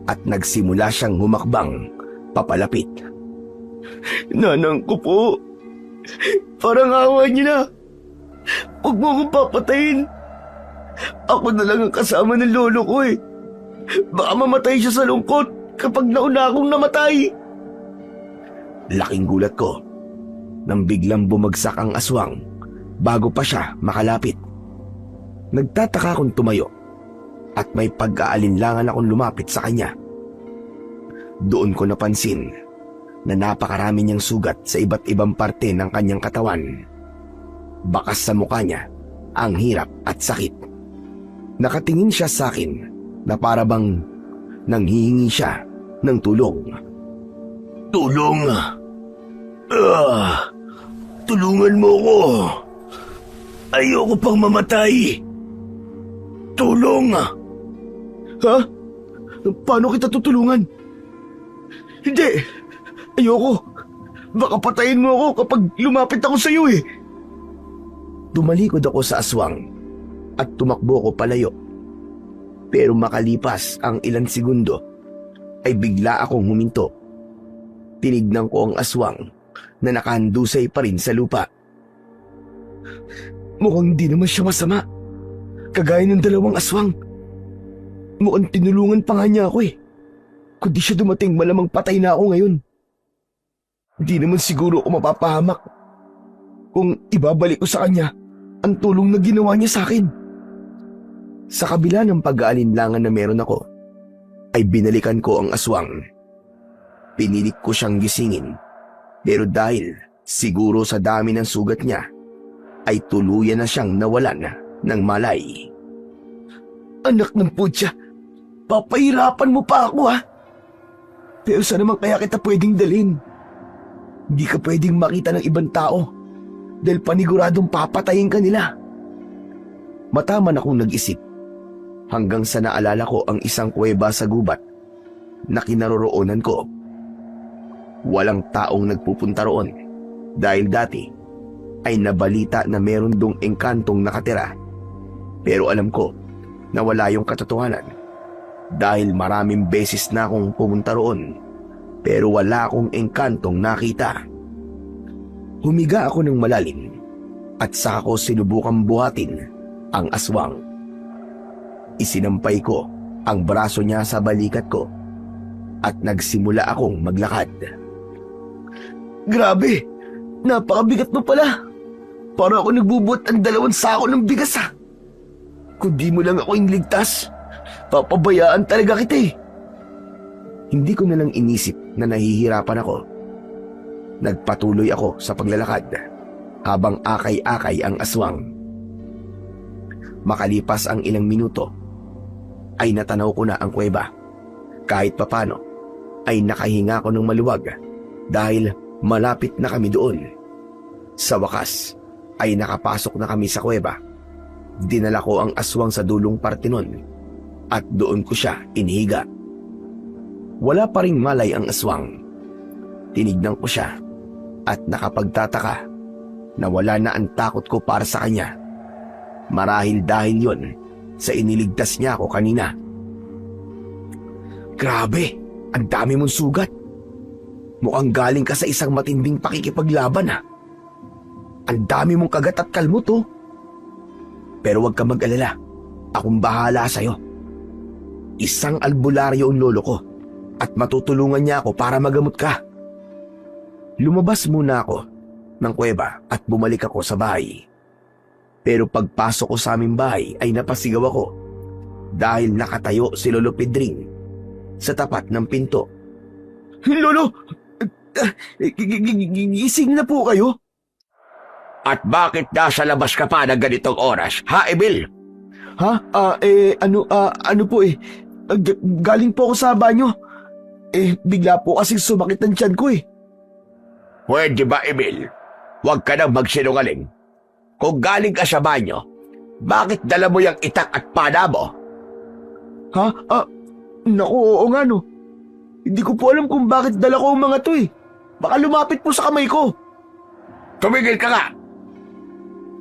at nagsimula siyang humakbang papalapit. Nanang ko po, parang awa niyo na. Huwag mo akong papatayin. Ako na lang ang kasama ng lolo ko eh. Baka mamatay siya sa lungkot kapag nauna akong namatay. Laking gulat ko nang biglang bumagsak ang aswang bago pa siya makalapit. Nagtataka akong tumayo at may pag-aalinlangan akong lumapit sa kanya. Doon ko napansin na napakarami niyang sugat sa iba't ibang parte ng kanyang katawan. Bakas sa mukha niya ang hirap at sakit. Nakatingin siya sa akin na para bang nanghihingi siya ng tulong. Tulong! Tulungan mo ko! Ayoko pang mamatay! Tulong! Ha? Paano kita tutulungan? Hindi! Ayoko! Baka patayin mo ako kapag lumapit ako sa iyo eh! Tumalikod ako sa aswang at tumakbo ko palayo. Pero makalipas ang ilang segundo ay bigla akong huminto. Tinignan ko ang aswang na nakahandusay pa rin sa lupa. Mukhang di naman siya masama. Kagaya ng dalawang aswang. Mukhang tinulungan pa nga niya ako eh. Kung di siya dumating, malamang patay na ako ngayon. Di naman siguro ako mapapahamak kung ibabalik ko sa kanya ang tulong na ginawa niya sa akin. Sa kabila ng pag-aalinlangan na meron ako, ay binalikan ko ang aswang. Pinilit ko siyang gisingin, pero dahil siguro sa dami ng sugat niya, ay tuluyan na siyang nawalan ng malay. Anak ng putya, papahirapan mo pa ako ha? Pero saan naman kaya kita pwedeng dalhin? Hindi ka pwedeng makita ng ibang tao dahil paniguradong papatayin ka nila. Mataman akong nag-isip hanggang sa naalala ko ang isang kuweba sa gubat na kinaroroonan ko. Walang taong nagpupunta roon dahil dati ay nabalita na meron dong engkantong nakatira. Pero alam ko na wala yung katotohanan dahil maraming beses na akong pumunta roon pero wala akong engkantong nakita. Humiga ako ng malalim at saka ko sinubukang buhatin ang aswang. Isinampay ko ang braso niya sa balikat ko at nagsimula akong maglakad. Grabe! Napakabigat mo pala! Para ako nagbubuhat ang 2 sako ng bigas ha! Kung di mo lang ako inligtas, papabayaan talaga kita eh! Hindi ko nalang inisip na nahihirapan ako. Nagpatuloy ako sa paglalakad habang akay-akay ang aswang. Makalipas ang ilang minuto, ay natanaw ko na ang kuweba. Kahit papano, ay nakahinga ko ng maluwag dahil malapit na kami doon. Sa wakas, ay nakapasok na kami sa kuweba. Dinala ko ang aswang sa dulong parte nun at doon ko siya inihiga. Wala pa ring malay ang aswang. Tinignan ko siya at nakapagtataka na wala na ang takot ko para sa kanya. Marahil dahil yon sa iniligtas niya ako kanina. Grabe, ang dami mong sugat. Mukhang galing ka sa isang matinding pakikipaglaban ha. Ang dami mong kagat at kalmot oh. Pero huwag ka mag-alala, akong bahala sa'yo. Isang albularyo ang lolo ko at matutulungan niya ako para magamot ka. Lumabas muna ako ng kuweba at bumalik ako sa bahay. Pero pagpasok ko sa aming bahay ay napasigaw ako dahil nakatayo si Lolo Pedring sa tapat ng pinto. Lolo! Gising na po kayo? At bakit nasa labas ka pa ng ganitong oras, ha, Emil? Ha? Ano po eh. Galing po ako sa banyo. Bigla po kasing sumakit ang tiyan ko eh. Pwede ba, Emil? Huwag ka nang magsinungaling. Kung galing ka sa banyo, bakit dala mo yung itak at pana mo? Ha? Naku, oo nga no. Hindi ko po alam kung bakit dala ko ang mga to eh. Baka lumapit po sa kamay ko. Tumigil ka nga!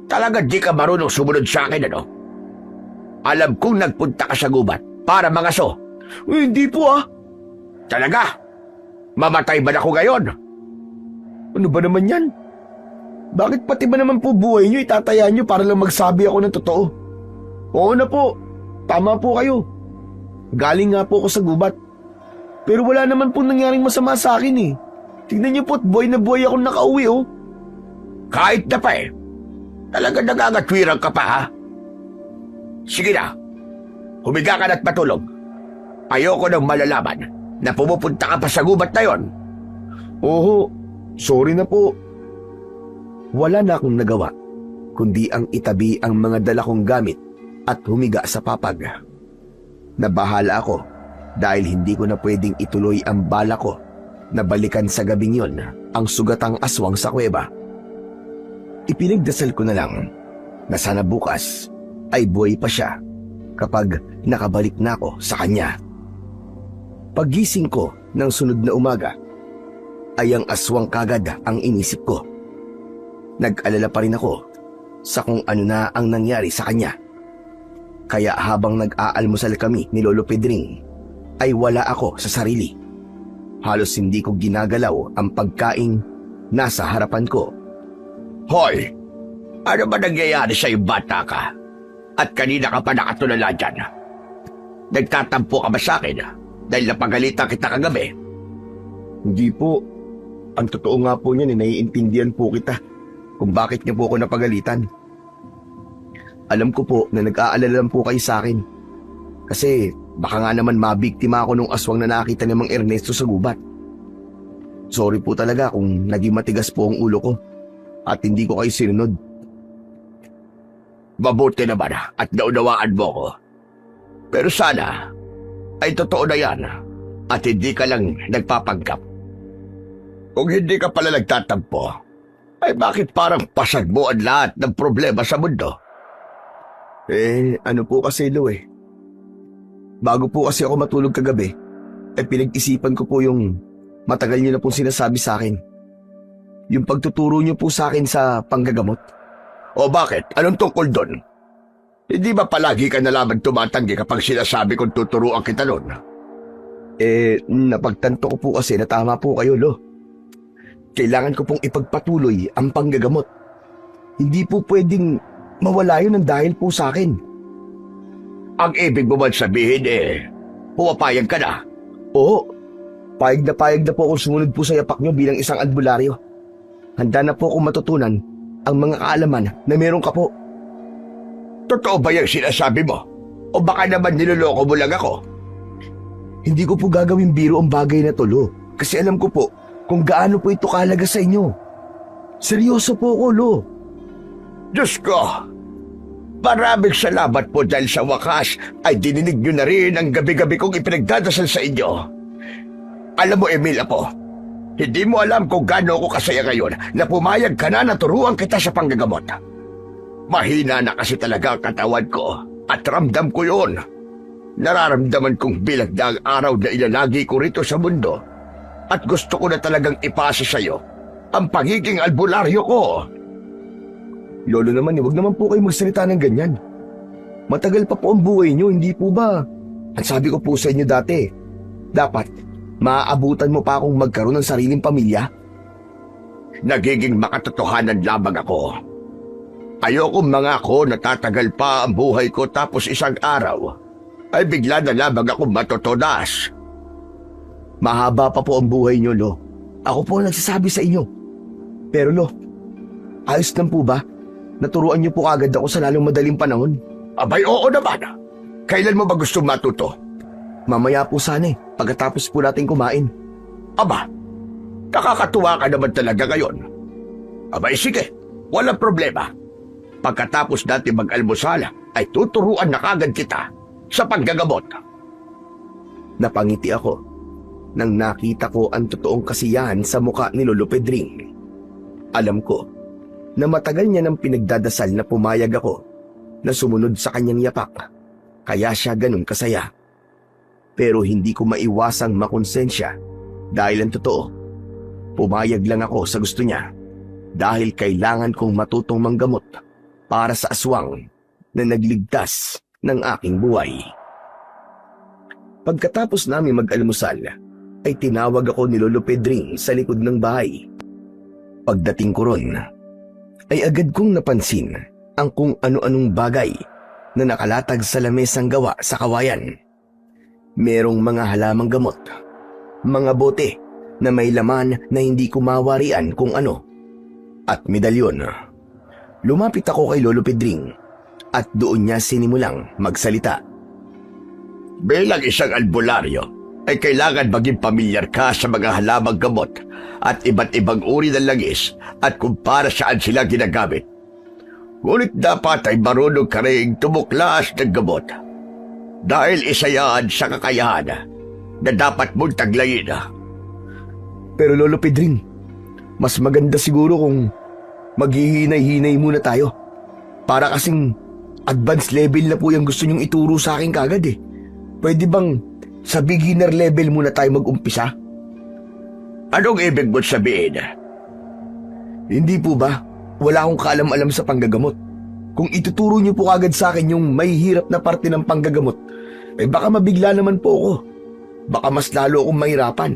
Talaga di ka marunong sumunod sa akin, ano? Alam kong nagpunta ka sa gubat para mangaso. Hindi po ah. Talaga? Mamatay ba na ako ngayon? Ano ba naman yan? Bakit pati ba naman po buhay nyo itataya nyo para lang magsabi ako ng totoo? Oo na po. Tama po kayo. Galing nga po ako sa gubat. Pero wala naman po nangyaring masama sa akin eh. Tingnan nyo po at buhay na buhay akong nakauwi oh. Kahit na pa eh. Talaga nangangatwirang ka pa ha? Sige na. Humiga ka na't matulog. Ayoko nang malalaman na pumupunta ka pa sa gubat na yon. Oo, sorry na po. Wala na akong nagawa, kundi ang itabi ang mga dala kong gamit at humiga sa papag. Nabahala ako dahil hindi ko na pwedeng ituloy ang bala ko na balikan sa gabing yon ang sugatang aswang sa kuweba. Ipinagdasal ko na lang na sana bukas ay buhay pa siya kapag nakabalik na ako sa kanya. Paggising ko ng sunod na umaga, ay ang aswang kagad ang inisip ko. Nag-alala pa rin ako sa kung ano na ang nangyari sa kanya. Kaya habang nag-aalmusal kami ni Lolo Pedring, ay wala ako sa sarili. Halos hindi ko ginagalaw ang pagkaing nasa harapan ko. Hoy! Ano ba nangyayari sa'yo bata ka? At kanina ka pa nakatulala dyan. Nagtatampo ka ba sa akin dahil napagalitan kita kagabi? Hindi po. Ang totoo nga po niyan, naiintindihan po kita kung bakit niyo po ako napagalitan. Alam ko po na nag-aalala lang po kayo sa akin. Kasi baka nga naman mabiktima ako nung aswang na nakita ni Mang Ernesto sa gubat. Sorry po talaga kung naging matigas po ang ulo ko at hindi ko kayo sinunod. Mabuti naman at naunawaan mo ko. Pero sana ay totoo na yan at hindi ka lang nagpapanggap. Kung hindi ka pala nagtatampo, ay bakit parang pasag mo ang lahat ng problema sa mundo? Ano po kasi Lo Bago po kasi ako matulog kagabi, pinag-isipan ko po yung matagal niyo na pong sinasabi sa akin. Yung pagtuturo niyo po sa akin sa panggagamot. O bakit? Anong tungkol doon? Hindi ba palagi ka na lamang tumatanggi kapag sinasabi kong tuturuan kita noon? Napagtanto ko po kasi na tama po kayo, Lo. Kailangan ko pong ipagpatuloy ang panggagamot. Hindi po pwedeng mawala yun ng dahil po sa akin. Ang ibig mo ba sabihin pumapayag ka na? Oo, payag na po akong sumunod po sa yapak nyo bilang isang albularyo. Handa na po akong matutunan ang mga kaalaman na meron ka po. Totoo ba yung sinasabi mo? O baka naman niloloko mo lang ako? Hindi ko po gagawin biro ang bagay na to, Lo. Kasi alam ko po kung gaano po ito kahalaga sa inyo. Seryoso po ako, Lo. Diyos ko! Maraming salamat po dahil sa wakas ay dininig nyo na rin ang gabi-gabi kong ipinagdadasal sa inyo. Alam mo, Emil, ako, hindi mo alam kung gaano ako kasaya ngayon na pumayag ka na turuan kita sa panggagamot. Mahina na kasi talaga ang katawan ko at ramdam ko yun. Nararamdaman kong bilag na ang araw na ilalagi ko rito sa mundo at gusto ko na talagang ipasa sa iyo ang pagiging albularyo ko. Lolo naman, huwag naman po kayo magsalita ng ganyan. Matagal pa po ang buhay nyo, hindi po ba? Ang sabi ko po sa inyo dati, dapat maaabutan mo pa akong magkaroon ng sariling pamilya. Nagiging makatotohanan lamang ako. Ayoko mangako na tatagal pa ang buhay ko tapos isang araw ay bigla na lamang ako matutunas. Mahaba pa po ang buhay nyo, Lo. Ako po ang nagsasabi sa inyo. Pero Lo, ayos lang po ba? Naturuan niyo po agad ako sa lalong madaling panahon. Abay, oo naman. Kailan mo ba gusto matuto? Mamaya po sana pagkatapos po natin kumain. Aba, nakakatuwa ka naman talaga ngayon. Abay, sige, walang problema. Pagkatapos natin mag-almusal, ay tuturuan na kagad kita sa panggagamot. Napangiti ako nang nakita ko ang totoong kasiyahan sa muka ni Lolo Pedring. Alam ko na matagal niya nang pinagdadasal na pumayag ako na sumunod sa kanyang yapak, kaya siya ganun kasaya. Pero hindi ko maiwasang makonsensya dahil ang totoo, pumayag lang ako sa gusto niya dahil kailangan kong matutong manggamot para sa aswang na nagligtas ng aking buhay. Pagkatapos namin mag-almusal, ay tinawag ako ni Lolo Pedring sa likod ng bahay. Pagdating ko ron, ay agad kong napansin ang kung ano-anong bagay na nakalatag sa lamesang gawa sa kawayan. Merong mga halamang gamot, mga bote na may laman na hindi ko mawarian kung ano. at medalyon. Lumapit ako kay Lolo Pedring at doon niya sinimulang magsalita. Bilang isang albularyo, ay kailangan maging pamilyar ka sa mga halamang gamot at iba't ibang uri ng langis at kung para saan sila ginagamit. Ngunit dapat ay marunong ka rin tumuklas ng gamot. Dahil isa yan sa kakayahan na dapat mong taglayin. Pero Lolo Pedring, mas maganda siguro kung maghihinay-hinay muna tayo. Para kasing advanced level na po yung gusto niyong ituro sa akin kagad eh. Pwede bang sa beginner level muna tayo mag-umpisa? Anong ibig mo't sabihin? Hindi po ba? Wala akong kaalam-alam sa panggagamot. Kung ituturo niyo po agad sa akin yung may hirap na parte ng panggagamot, eh baka mabigla naman po ako. Baka mas lalo akong mahirapan.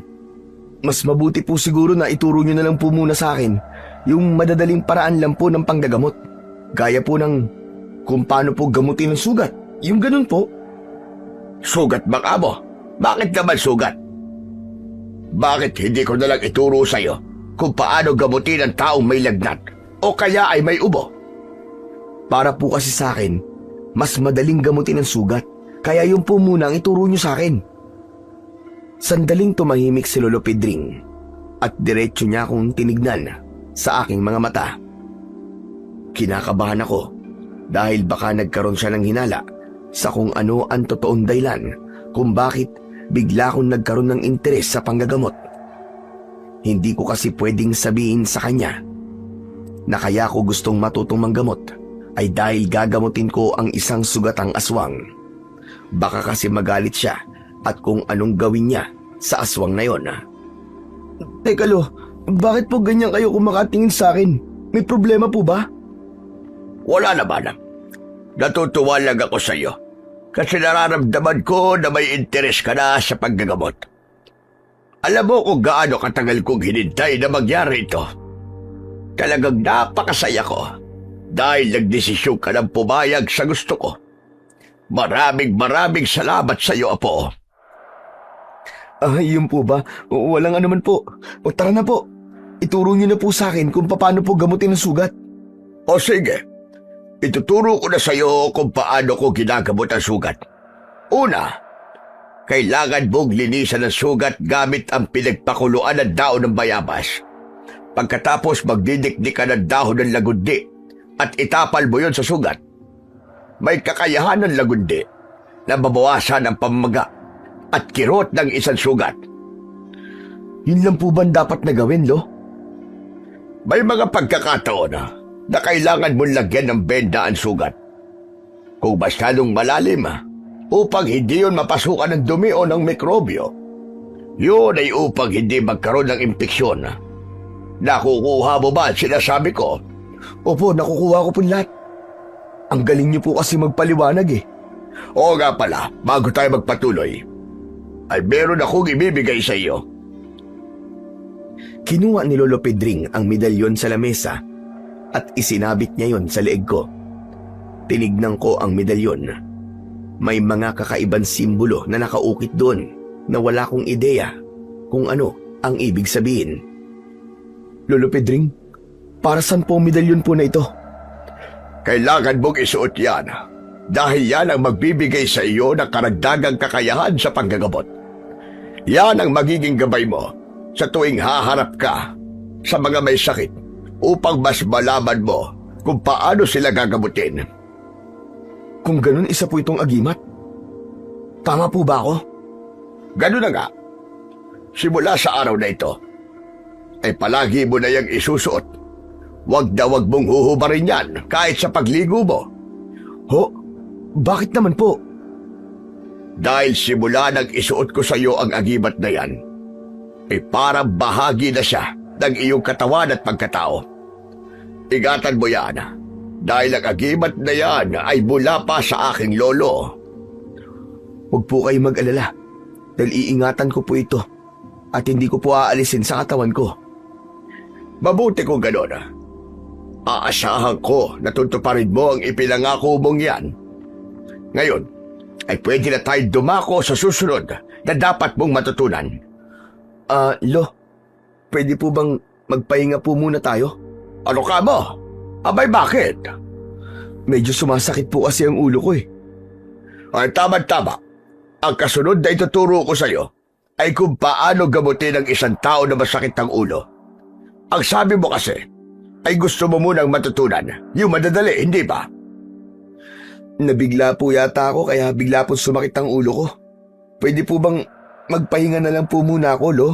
Mas mabuti po siguro na ituro niyo na lang po muna sa akin yung madadaling paraan lang po ng panggagamot. Gaya po ng kung paano po gamutin ng sugat. Yung ganun po. Sugat baka mo? Bakit naman sugat? Bakit hindi ko nalang ituro sa'yo kung paano gamutin ang taong may lagnat o kaya ay may ubo? Para po kasi sa akin, mas madaling gamutin ang sugat. Kaya yun po muna ang ituro niyo sa akin. Sandaling tumahimik si Lolo Pedring at diretso niya akong tinignan sa aking mga mata. Kinakabahan ako dahil baka nagkaroon siya ng hinala sa kung ano ang totoong dahilan kung bakit bigla akong nagkaroon ng interes sa panggagamot. Hindi ko kasi pwedeng sabihin sa kanya na kaya ko gustong matutong manggamot ay dahil gagamutin ko ang isang sugatang aswang. Baka kasi magalit siya at kung anong gawin niya sa aswang na yon. Teka Lo, bakit po ganyan kayo kumakatingin sa akin? May problema po ba? Wala naman. Natutuwa lang ako sa iyo kasi nararamdaman ko na may interes ka na sa paggagamot. Alam mo kung gaano katagal kong hinintay na mangyari ito. Talagang napakasaya ko dahil nagdesisyon ka ng pumayag sa gusto ko. Maraming salamat sa iyo, Apo. Yun po ba? Walang anuman po. O tara na po. Ituro niyo na po sa akin kung paano po gamutin ang sugat. O sige. Ituturo ko na sa iyo kung paano ko ginagamot ang sugat. Una, kailangan mong linisan ang sugat gamit ang pinagpakuluan ng dahon ng bayabas. Pagkatapos magdidikdik ka ng dahon ng lagundi at itapal mo yon sa sugat. May kakayahan ng lagundi na mabawasan ang pamamaga at kirot ng isang sugat. Yun lang po ba dapat na gawin, Lo? May mga pagkakataon na kailangan mong lagyan ng benda ang sugat. Kung masyadong malalim, upang hindi yun mapasukan ng dumi o ng mikrobyo. Yun ay upang hindi magkaroon ng impeksyon. Nakukuha mo ba ang sinasabi ko? Opo, nakukuha ko po lahat. Ang galing niyo po kasi magpaliwanag eh. Oo nga pala, bago tayo magpatuloy, ay meron akong ibibigay sa iyo. Kinuha ni Lolo Pedring ang medalyon sa lamesa at isinabit niya yon sa leeg ko. Tinignan ko ang medalyon. May mga kakaibang simbolo na nakaukit doon na wala kong ideya kung ano ang ibig sabihin. Lolo Pedring, para saan po ang medalyon po na ito? Kailangan mong isuot yan dahil yan ang magbibigay sa iyo ng karagdagang kakayahan sa panggagamot. Yan ang magiging gabay mo sa tuwing haharap ka sa mga may sakit upang mas malaman mo kung paano sila gagamutin. Kung ganun, isa po itong agimat. Tama po ba ako? Ganun na nga. Simula sa araw na ito, ay palagi mo na yung isusuot. Huwag mong huhubarin yan kahit sa pagligo mo. Ho? Bakit naman po? Dahil simula nang isuot ko sa iyo ang agimat na yan, ay parang bahagi na siya ng iyong katawan at pagkatao. Ingatan mo yan, dahil ang agimat na yan ay mula pa sa aking lolo. Huwag po kayo mag-alala, dahil iingatan ko po ito at hindi ko po aalisin sa katawan ko. Mabuti kung gano'n. Aasahan ko na tutuparin mo ang ipinangako mong yan. Ngayon, ay pwede na tayo dumako sa susunod na dapat mong matutunan. Lo, pwede po bang magpahinga po muna tayo? Ano ka mo? Abay bakit? Medyo sumasakit po kasi ang ulo ko eh. Ay tama-tama. Ang kasunod na ituturo ko sa'yo ay kung paano gamutin ang isang tao na masakit ang ulo. Ang sabi mo kasi ay gusto mo munang matutunan yung madadali, hindi ba? Nabigla po yata ako kaya bigla po sumakit ang ulo ko. Pwede po bang magpahinga na lang po muna ako, Lo?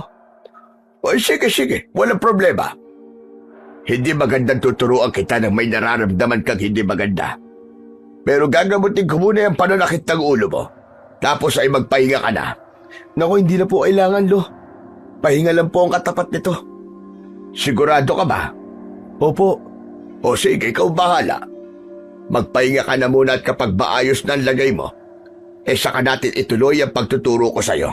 O sige, walang problema. Hindi magandang tuturuan kita ng may nararamdaman kang hindi maganda. Pero gagamutin ko muna yung pananakit ng ulo mo. Tapos ay magpahinga ka na. Naku, hindi na po kailangan, Lo. Pahinga lang po ang katapat nito. Sigurado ka ba? Opo. O sige, ikaw bahala. Magpahinga ka na muna at kapag maayos na ang lagay mo, saka natin ituloy ang pagtuturo ko sa'yo.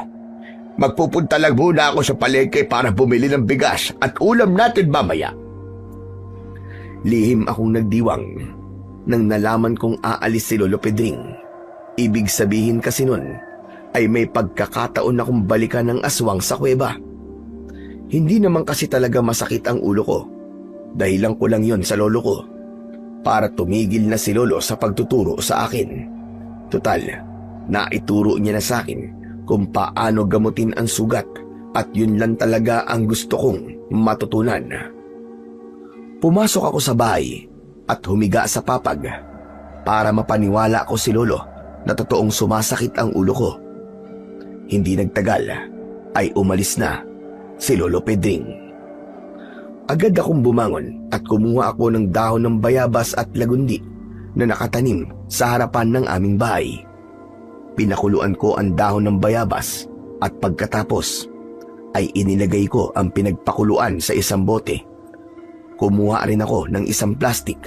Magpupunta lang muna ako sa palengke para bumili ng bigas at ulam natin mamaya. Lihim akong nagdiwang nang nalaman kong aalis si Lolo Pedring. Ibig sabihin kasi nun ay may pagkakataon akong balikan ng aswang sa kuweba. Hindi naman kasi talaga masakit ang ulo ko. Dahilan ko lang yon sa lolo ko para tumigil na si Lolo sa pagtuturo sa akin. Total, naituro niya na sa akin kung paano gamutin ang sugat at yun lang talaga ang gusto kong matutunan. Pumasok ako sa bahay at humiga sa papag para mapaniwala ko si Lolo na totoong sumasakit ang ulo ko. Hindi nagtagal ay umalis na si Lolo Pedring. Agad akong bumangon at kumuha ako ng dahon ng bayabas at lagundi na nakatanim sa harapan ng aming bahay. Pinakuluan ko ang dahon ng bayabas at pagkatapos ay inilagay ko ang pinagpakuluan sa isang bote. Kumuha rin ako ng isang plastik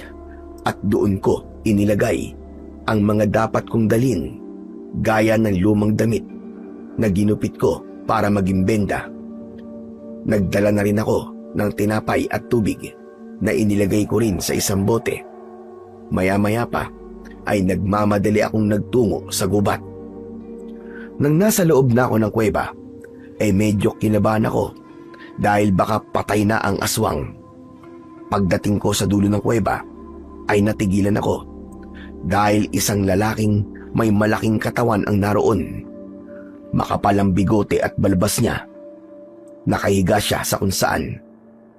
at doon ko inilagay ang mga dapat kong dalhin gaya ng lumang damit na ginupit ko para maging benda. Nagdala na rin ako ng tinapay at tubig na inilagay ko rin sa isang bote. Maya-maya pa ay nagmamadali akong nagtungo sa gubat. Nang nasa loob na ako ng kuweba, ay medyo kinabahan ako dahil baka patay na ang aswang. Pagdating ko sa dulo ng kuweba, ay natigilan ako dahil isang lalaking may malaking katawan ang naroon. Makapal ang bigote at balbas niya. Nakahiga siya sa kung saan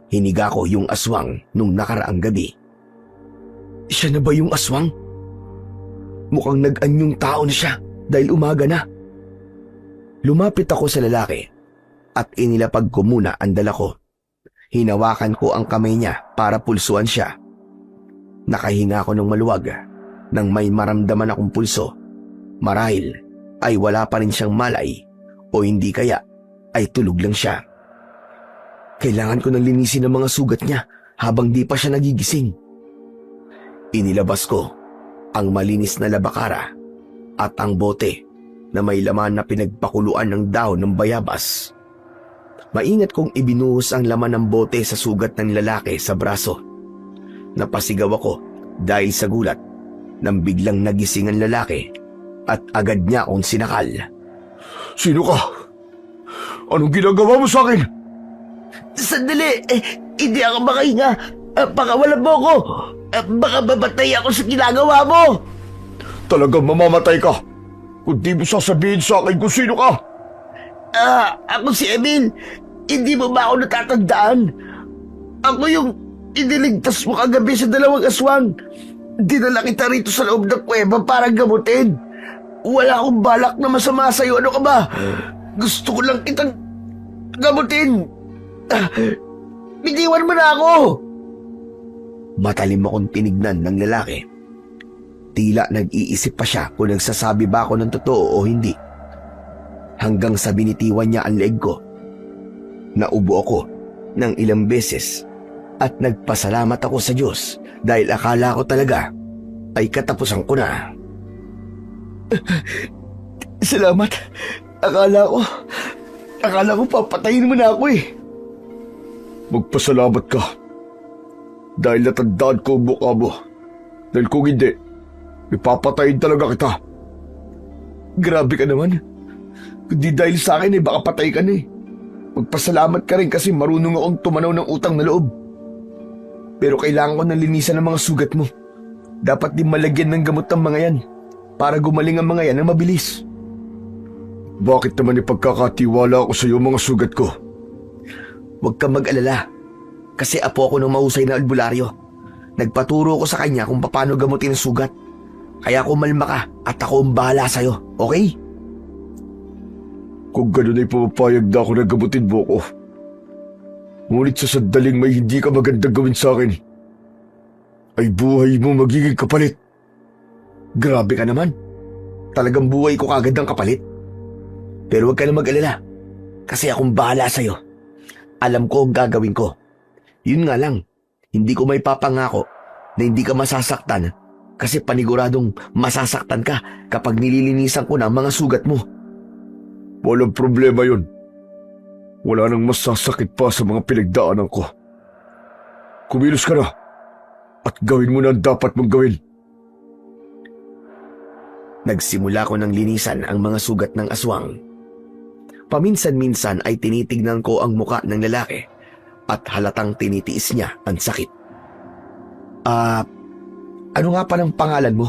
hiniga ko yung aswang nung nakaraang gabi. Siya na ba yung aswang? Mukhang nag-anyong tao na siya dahil umaga na. Lumapit ako sa lalaki at inilapag ko muna ang dala ko. Hinawakan ko ang kamay niya para pulsuan siya. Nakahinga ako ng maluwag nang may maramdaman akong pulso. Marahil ay wala pa rin siyang malay o hindi kaya ay tulog lang siya. Kailangan ko nang linisin ang mga sugat niya habang di pa siya nagigising. Inilabas ko ang malinis na labakara at ang bote na may laman na pinagpakuluan ng dahon ng bayabas. Maingat kong ibinuhos ang laman ng bote sa sugat ng lalaki sa braso. Napasigaw ako dahil sa gulat nang biglang nagising ang lalaki at agad niya akong sinakal. Sino ka? Anong ginagawa mo sa akin? Sandali, hindi ako makahinga. Pakawalan mo ako. Baka mamatay ako sa ginagawa mo. Talagang mamamatay ka kung di mo sasabihin sa akin kung sino ka. Ako si Emil. Hindi mo ba ako natatandaan? Ako yung iniligtas mo kagabi sa dalawang aswang. Dinala kita rito sa loob ng kuweba para gamutin. Wala akong balak na masama sa'yo. Ano ka ba? Gusto ko lang kitang gamutin. Bitiwan mo na ako. Matalim akong tinignan ng lalaki. Tila nag-iisip pa siya kung nagsasabi ba ako ng totoo o hindi. Hanggang sa binitiwan niya ang leeg ko. Naubo ako ng ilang beses at nagpasalamat ako sa Diyos dahil akala ko talaga ay katapusan ko na. Salamat. Akala ko papatayin mo na ako eh. Magpasalamat ka. Dahil natandaan ko ang mukha mo. Dahil kung hindi, ipapatayin talaga kita. Grabe ka naman. Kundi dahil sa akin baka patay ka na eh. Magpasalamat ka rin kasi marunong akong tumanaw ng utang na loob. Pero kailangan ko ng linisan ng mga sugat mo. Dapat din malagyan ng gamot ang mga yan para gumaling ang mga yan ng mabilis. Bakit naman ipagkakatiwala ako sa iyo mga sugat ko? Huwag kang mag-alala. Kasi apo ako ng mahusay na albularyo. Nagpaturo ko sa kanya kung paano gamutin ang sugat. Kaya kumalma ka at ako ang bahala sa'yo, okay? Kung gano'n ay pumapayag na ako na gamutin mo ko. Ngunit sa sandaling may hindi ka magandang gawin sa akin, ay buhay mo magiging kapalit. Grabe ka naman. Talagang buhay ko kagad ang kapalit. Pero huwag ka na mag-alala. Kasi akong bahala sa'yo. Alam ko ang gagawin ko. Yun nga lang, hindi ko may papangako na hindi ka masasaktan kasi paniguradong masasaktan ka kapag nililinisan ko na ang mga sugat mo. Walang problema yun. Wala nang masasakit pa sa mga pinagdaanan ko. Kumilos ka na at gawin mo na ang dapat mong gawin. Nagsimula ko ng linisan ang mga sugat ng aswang. Paminsan-minsan ay tinitignan ko ang muka ng lalaki at halatang tinitiis niya ang sakit. Ano nga pa ng pangalan mo?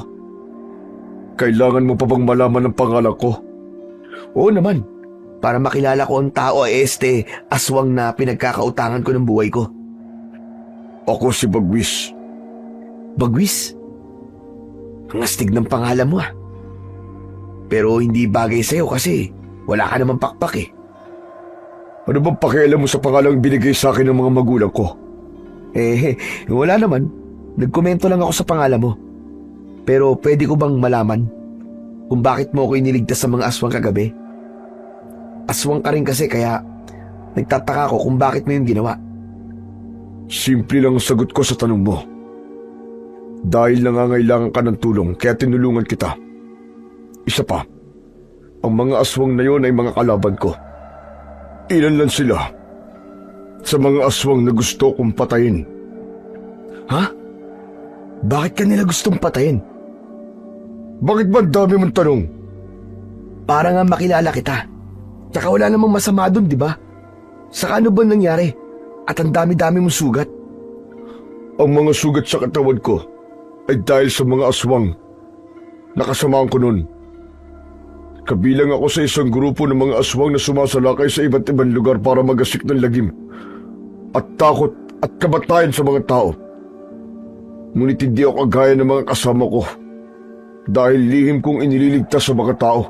Kailangan mo pa bang malaman ang pangalan ko? Oo naman, para makilala ko ang tao ay aswang na pinagkakautangan ko ng buhay ko. Ako si Bagwis. Bagwis? Ang astig ng pangalan mo ah. Pero hindi bagay sa'yo kasi wala ka naman pakpak eh. Ano bang pakialam mo sa pangalang binigay sa akin ng mga magulang ko? Wala naman. Nagkomento lang ako sa pangalan mo. Pero pwede ko bang malaman kung bakit mo ako iniligtas sa mga aswang kagabi? Aswang ka rin kasi kaya nagtataka ko kung bakit mo yung ginawa. Simple lang ang sagot ko sa tanong mo. Dahil nangangailangan ka ng tulong kaya tinulungan kita. Isa pa, ang mga aswang na yon ay mga kalaban ko. Ilan lang sila sa mga aswang na gusto kong patayin. Ha? Bakit ka nila gustong patayin? Bakit ba ang dami mong tanong? Para nga makilala kita. Tsaka wala namang masama dun, di ba? Saka ano ba nangyari? At ang dami-dami mong sugat. Ang mga sugat sa katawan ko ay dahil sa mga aswang. Nakasamaan ko nun. Kabilang ako sa isang grupo ng mga aswang na sumasalakay sa iba't ibang lugar para magasik ng lagim at takot at kamatayan sa mga tao. Ngunit hindi ako kagaya ng mga kasama ko dahil lihim kong inililigtas sa mga tao.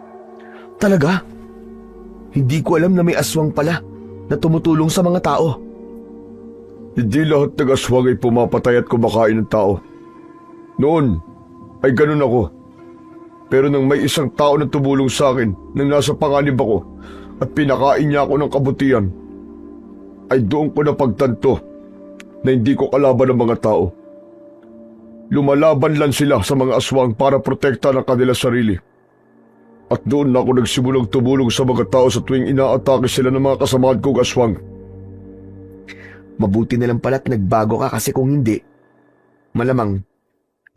Talaga? Hindi ko alam na may aswang pala na tumutulong sa mga tao. Hindi lahat ng aswang ay pumapatay at kumakain ng tao. Noon ay ganun ako. Pero nang may isang tao na tumulong sa akin nang nasa panganib ako at pinakain niya ako ng kabutihan, ay doon ko napagtanto na hindi ko kalaban ng mga tao. Lumalaban lang sila sa mga aswang para protektahan ang kanilang sarili. At doon na ako nagsimulang tumulong sa mga tao sa tuwing inaatake sila ng mga kasamahan kong aswang. Mabuti na lang pala't nagbago ka kasi kung hindi, malamang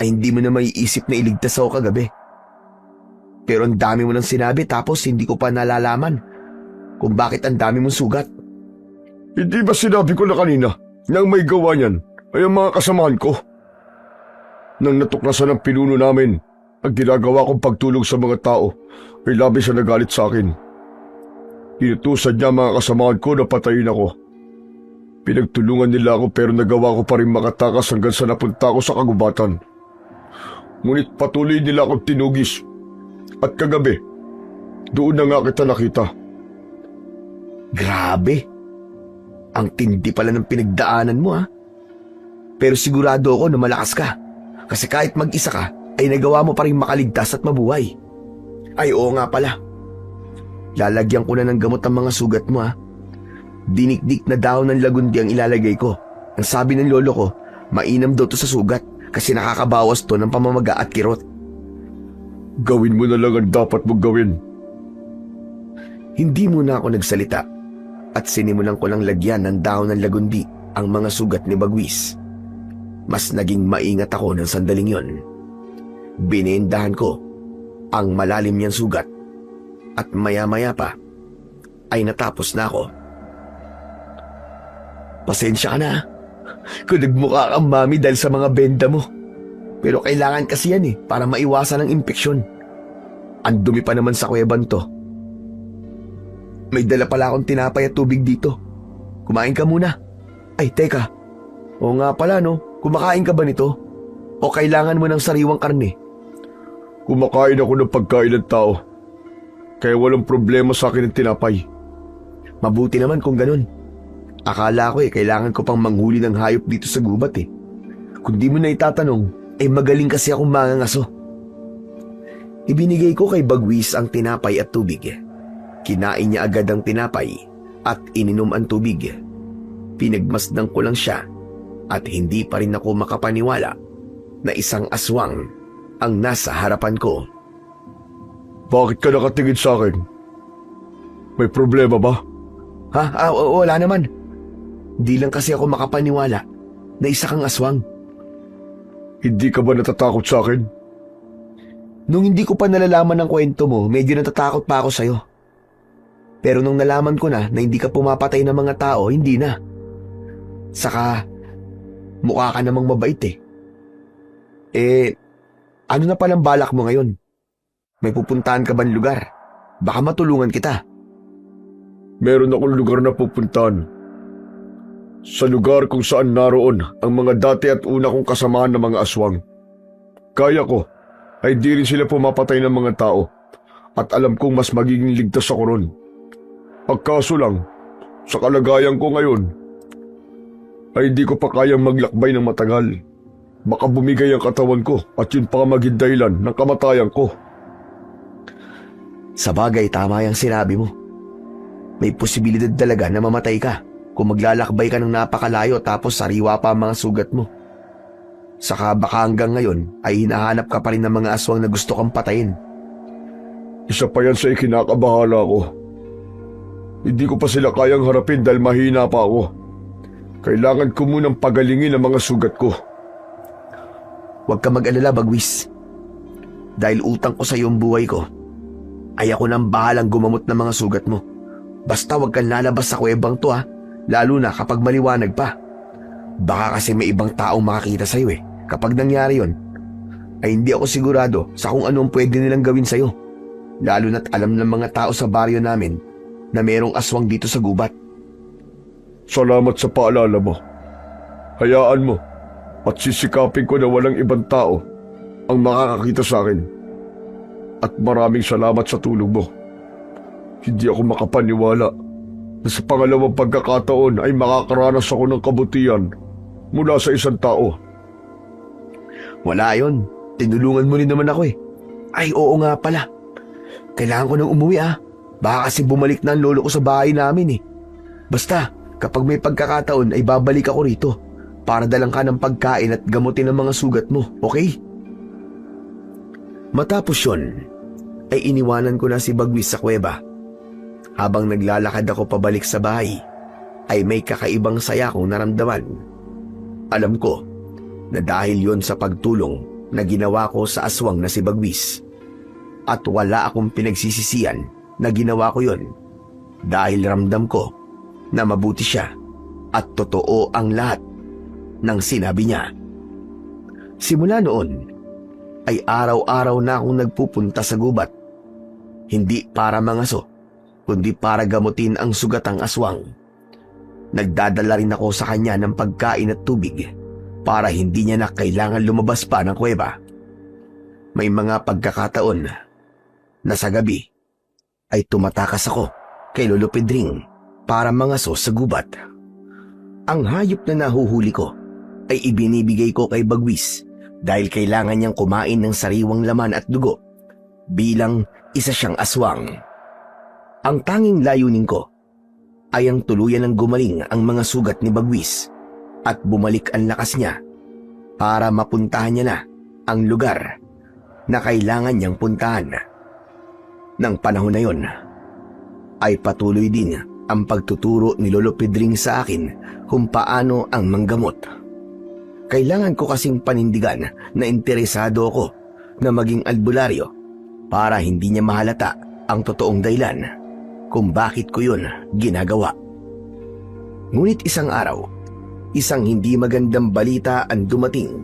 ay hindi mo na maiisip na iligtas ako kagabi. Pero ang dami mo nang sinabi tapos hindi ko pa nalalaman kung bakit ang dami mong sugat. Hindi ba sinabi ko na kanina na ang may gawa niyan ay ang mga kasamahan ko? Nang natuklasan ng pinuno namin ang ginagawa kong pagtulong sa mga tao ay labis na nagalit sa akin. Inutusan niya mga kasamahan ko na patayin ako. Pinagtulungan nila ako pero nagawa ko pa rin makatakas hanggang sa napunta ako sa kagubatan. Ngunit patuloy nila akong tinugis. At kagabi, doon na nga kita nakita. Grabe. Ang tindi pala ng pinagdaanan mo ha. Pero sigurado ako na malakas ka. Kasi kahit mag-isa ka, ay nagawa mo pa rin makaligtas at mabuhay. Ay oo nga pala. Lalagyan ko na ng gamot ang mga sugat mo ha. Dinikdik na dahon ng lagundi ang ilalagay ko. Ang sabi ng lolo ko, mainam daw to sa sugat kasi nakakabawas to ng pamamaga at kirot. Gawin mo na lang ang dapat mong gawin. Hindi muna ako nagsalita at sinimulan ko lang lagyan ng dahon ng lagundi ang mga sugat ni Bagwis. Mas naging maingat ako ng sandaling yon. Binindahan ko ang malalim niyang sugat at maya-maya pa ay natapos na ako. Pasensya ka na. kung nagmukha kang mami dahil sa mga benda mo. Pero kailangan kasi yan para maiwasan ang impeksyon. Ang dumi pa naman sa kuweban to. May dala pala akong tinapay at tubig dito. Kumain ka muna. Ay, teka. Oo nga pala kumakain ka ba nito? O kailangan mo ng sariwang karne? Kumakain ako ng pagkain ng tao. Kaya walang problema sa akin ng tinapay. Mabuti naman kung ganun. Akala ko kailangan ko pang manghuli ng hayop dito sa gubat Kung di mo na itatanong, magaling kasi akong mangangaso. Ibinigay ko kay Bagwis ang tinapay at tubig. Kinain niya agad ang tinapay at ininom ang tubig. Pinagmasdan ko lang siya at hindi pa rin ako makapaniwala na isang aswang ang nasa harapan ko. Bakit ka nakatingin sa akin? May problema ba? Wala naman. Di lang kasi ako makapaniwala na isa kang aswang. Hindi ka ba natatakot sa akin? Nung hindi ko pa nalalaman ang kwento mo, medyo natatakot pa ako sa'yo. Pero nung nalaman ko na hindi ka pumapatay ng mga tao, hindi na. Saka, mukha ka namang mabait ano na palang balak mo ngayon? May pupuntahan ka bang lugar? Baka matulungan kita. Meron akong lugar na pupuntahan. Sa lugar kung saan naroon ang mga dati at una kong kasamahan ng mga aswang. Kaya ko ay di rin sila pumapatay ng mga tao at alam kong mas magiging ligtas ako ron. Pagkaso lang, sa kalagayan ko ngayon, ay di ko pa kayang maglakbay ng matagal. Baka bumigay ang katawan ko at yun pa maging dahilan ng kamatayan ko. Sa bagay, tama yung sinabi mo. May posibilidad talaga na mamatay ka kung maglalakbay ka ng napakalayo tapos sariwa pa ang mga sugat mo. Saka baka hanggang ngayon ay hinahanap ka pa rin ng mga aswang na gusto kang patayin. Isa pa yan sa ikinakabahala ko. Hindi ko pa sila kayang harapin dahil mahina pa ako. Kailangan ko munang pagalingin ang mga sugat ko. Huwag ka mag-alala, Bagwis. Dahil utang ko sa iyong buhay ko, ay ako nang bahalang gumamot ng mga sugat mo. Basta huwag kang lalabas sa kuwebang to lalo na kapag maliwanag pa. Baka kasi may ibang taong makakita sa'yo Kapag nangyari yon, ay hindi ako sigurado sa kung anong pwede nilang gawin sa'yo. Lalo na't alam ng mga tao sa baryo namin na merong aswang dito sa gubat. Salamat sa paalala mo. Hayaan mo at sisikapin ko na walang ibang tao ang makakakita sa akin. At maraming salamat sa tulong mo. Hindi ako makapaniwala na sa pangalawang pagkakataon ay makakaranas ako ng kabutihan mula sa isang tao. Wala yon. Tinulungan mo rin naman ako Ay, oo nga pala. Kailangan ko nang umuwi Baka kasi bumalik na ang lolo ko sa bahay namin Basta, kapag may pagkakataon ay babalik ako rito para dalang ka ng pagkain at gamutin ang mga sugat mo, okay? Matapos yun, ay iniwanan ko na si Bagwis sa kuweba. Habang naglalakad ako pabalik sa bahay, ay may kakaibang saya akong naramdaman. Alam ko na dahil yon sa pagtulong na ginawa ko sa aswang na si Bagwis. At wala akong pinagsisisihan na ginawa ko yon dahil ramdam ko na mabuti siya at totoo ang lahat ng sinabi niya. Simula noon, ay araw-araw na akong nagpupunta sa gubat. Hindi para mangaso, kundi para gamutin ang sugatang aswang. Nagdadala rin ako sa kanya ng pagkain at tubig para hindi niya na kailangan lumabas pa ng kuweba. May mga pagkakataon na sa gabi ay tumatakas ako kay Lolo Pedring para mangaso sa gubat. Ang hayop na nahuhuli ko ay ibinibigay ko kay Bagwis dahil kailangan niyang kumain ng sariwang laman at dugo bilang isa siyang aswang. Ang tanging layunin ko ay ang tuluyan ng gumaling ang mga sugat ni Bagwis at bumalik ang lakas niya para mapuntahan niya na ang lugar na kailangan niyang puntahan. Nang panahon na yon, ay patuloy din ang pagtuturo ni Lolo Pedring sa akin kung paano ang manggamot. Kailangan ko kasing panindigan na interesado ako na maging albularyo para hindi niya mahalata ang totoong dahilan kung bakit ko yun ginagawa. Ngunit isang araw isang hindi magandang balita ang dumating.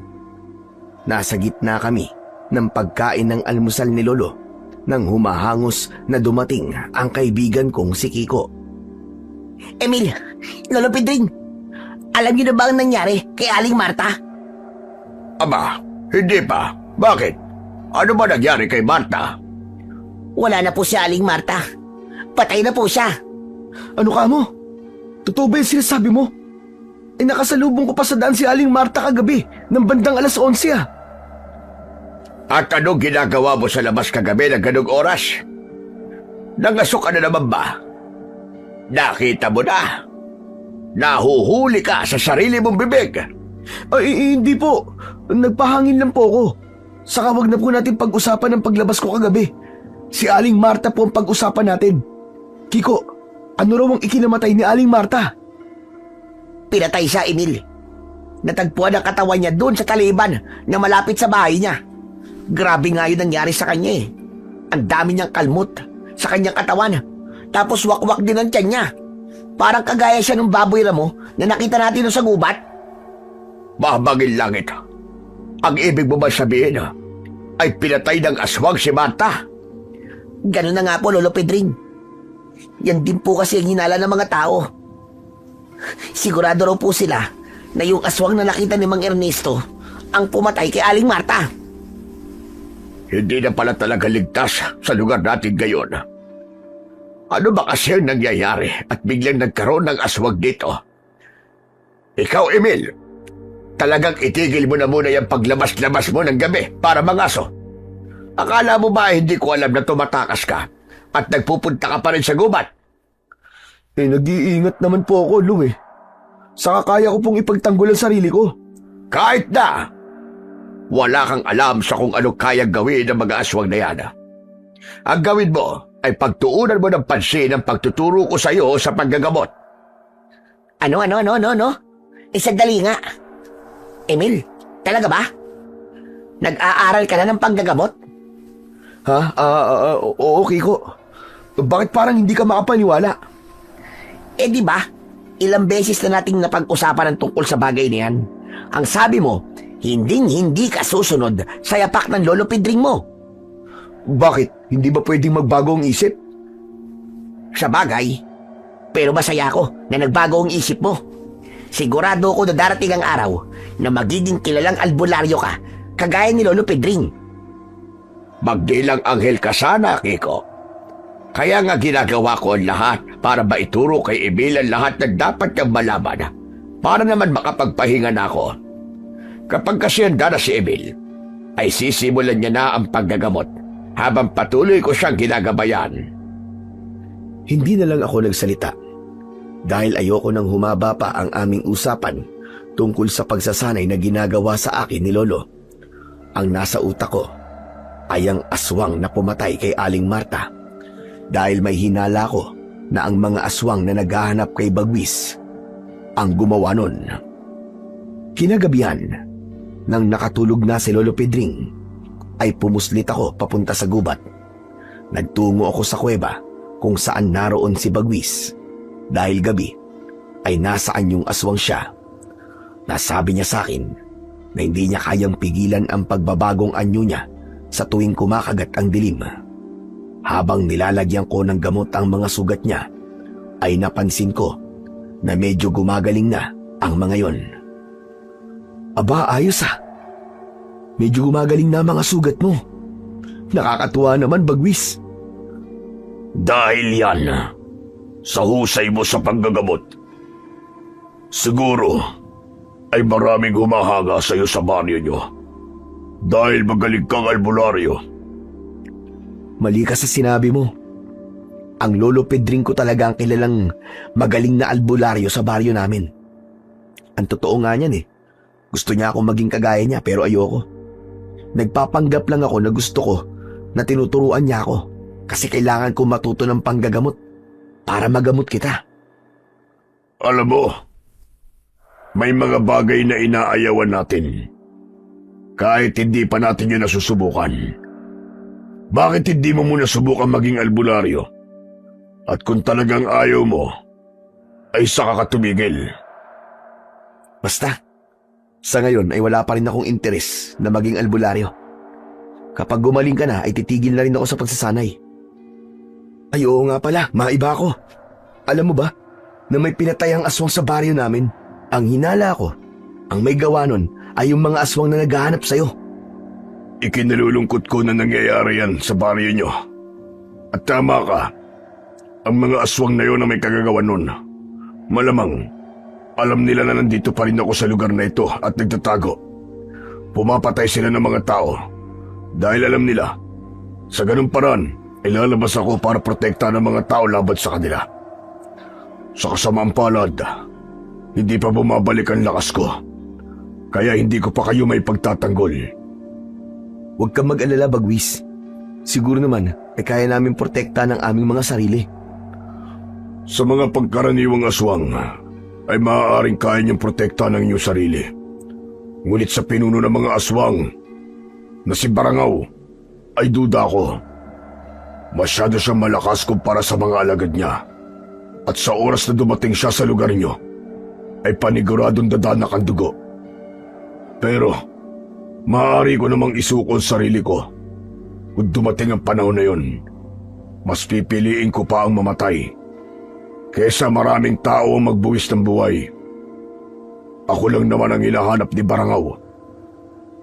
Nasa gitna kami ng pagkain ng almusal ni Lolo nang humahangos na dumating ang kaibigan kong si Kiko. Emil, Lolo Pedring, alam niyo na ba ang nangyari kay Aling Marta? Aba, hindi pa. Bakit? Ano ba nangyari kay Marta? Wala na po si Aling Marta. Patay na po siya. Ano ka mo? Totoo ba yung sinasabi mo? Nakasalubong ko pa sa daan si Aling Marta kagabi ng bandang alas 11 ah. At anong ginagawa mo sa labas kagabi ng ganung oras? Nangasok ka na naman ba? Nakita mo na. Nahuhuli ka sa sarili mong bibig. Ay, hindi po. Nagpahangin lang po ako. Saka wag na po natin pag-usapan ng paglabas ko kagabi. Si Aling Marta po ang pag-usapan natin. Kiko, ano raw ang ikinamatay ni Aling Marta? Pinatay siya, Emil. Natagpuan ang katawan niya doon sa taliban na malapit sa bahay niya. Grabe nga yun nangyari sa kanya eh. Ang dami niyang kalmot sa kanyang katawan. Tapos wakwak din ang tiyan niya. Parang kagaya siya ng baboy ramo na nakita natin doon sa gubat. Babagil langit. Ang ibig mo ba sabihin ay pinatay ng aswang si Marta? Ganun na nga po, Lolo Pedring. Yan din po kasi ang hinala ng mga tao. Sigurado raw po sila na yung aswang na nakita ni Mang Ernesto ang pumatay kay Aling Marta. Hindi na pala talaga ligtas sa lugar natin ngayon. Ano ba kasi ang nangyayari at biglang nagkaroon ng aswang dito? Ikaw, Emil, talagang itigil mo na muna yung paglabas-labas mo ng gabi para mangaso. Akala mo ba hindi ko alam na tumatakas ka at nagpupunta ka pa rin sa gubat? Nag-iingat naman po ako, Lu eh. Saka kaya ko pong ipagtanggol ang sarili ko. Kahit na, wala kang alam sa kung ano kayang gawin ng mga aswang na yan. Ang gawin mo ay pagtuunan mo ng pansin ang pagtuturo ko sa iyo sa paggagamot. Ano? Sandali nga. Emil, talaga ba? Nag-aaral ka na ng panggagamot? Ha? Oo, Kiko. Bakit parang hindi ka makapaniwala? Di ba? Ilang beses na nating napag-usapan ng tungkol sa bagay na yan. Ang sabi mo, hindi ka susunod sa yapak ng Lolo Pedring mo. Bakit? Hindi ba pwedeng magbago ang isip? Sa bagay, pero masaya ako na nagbago ang isip mo. Sigurado ako na darating ang araw na magiging kilalang albularyo ka, kagaya ni Lolo Pedring. Magdilang anghel ka sana, Kiko. Kaya nga ginagawa ko ang lahat para maituro kay Emil ang lahat na dapat niyang malaman para naman makapagpahinga na ako. Kapag kasi handa na si Emil, ay sisimulan niya na ang paggagamot habang patuloy ko siyang ginagabayan. Hindi na lang ako nagsalita dahil ayoko nang humaba pa ang aming usapan tungkol sa pagsasanay na ginagawa sa akin ni Lolo. Ang nasa utak ko ay ang aswang na pumatay kay Aling Marta dahil may hinala ko na ang mga aswang na naghahanap kay Bagwis ang gumawa nun. Kinagabihan, nang nakatulog na si Lolo Pedring, ay pumuslit ako papunta sa gubat. Nagtungo ako sa kuweba kung saan naroon si Bagwis dahil gabi ay nasaan yung aswang siya. Nasabi niya sa akin na hindi niya kayang pigilan ang pagbabagong anyo niya sa tuwing kumakagat ang dilim. Habang nilalagyan ko ng gamot ang mga sugat niya, ay napansin ko na medyo gumagaling na ang mga yon. Aba, ayos ah. Medyo gumagaling na ang mga sugat mo. Nakakatuwa naman, Bagwis. Dahil yan sa husay mo sa paggagamot, siguro ay maraming humahanga sa iyo sa baryo niyo dahil magaling kang albularyo. Mali ka sa sinabi mo. Ang Lolo Pedring ko talaga ang kilalang magaling na albularyo sa baryo namin. Ang totoo nga niyan eh. Gusto niya akong maging kagaya niya pero ayoko. Nagpapanggap lang ako na gusto ko na tinuturuan niya ako kasi kailangan ko matuto ng panggagamot para magamot kita. Alam mo, may mga bagay na inaayawan natin kahit hindi pa natin yun nasusubukan. Bakit hindi mo muna subukan maging albularyo? At kung talagang ayaw mo, ay saka ka tumigil. Basta, sa ngayon ay wala pa rin akong interes na maging albularyo. Kapag gumaling ka na ay titigil na rin ako sa pagsasanay. Ay oo nga pala, maiba ako. Alam mo ba na may pinatayang aswang sa baryo namin? Ang hinala ko, ang may gawa nun ay yung mga aswang na naghahanap sa'yo. Ikinalulungkot ko na nangyayari yan sa baryo nyo. At tama ka, ang mga aswang na yon na may kagagawa nun. Malamang, alam nila na nandito pa rin ako sa lugar na ito at nagtatago. Pumapatay sila ng mga tao dahil alam nila, sa ganung paraan, ilalabas ako para protekta ng mga tao laban sa kanila. Sa kasamaang palad, hindi pa bumabalik ang lakas ko. Kaya hindi ko pa kayo may pagtatanggol. Huwag kang mag-alala, Bagwis. Siguro naman ay kaya namin protekta ng aming mga sarili. Sa mga pagkaraniwang aswang, ay maaaring kaya niyong protekta ng inyong sarili. Ngunit sa pinuno ng mga aswang, na si Barangaw, ay duda ko. Masyado siyang malakas kumpara sa mga alagad niya. At sa oras na dumating siya sa lugar niyo, ay paniguradong dadanak ang dugo. Pero, maaari ko namang isuko ang sarili ko. Kung dumating ang panahon na yon, mas pipiliin ko pa ang mamatay kesa maraming tao ang magbuwis ng buhay. Ako lang naman ang hinahanap ni Barangaw.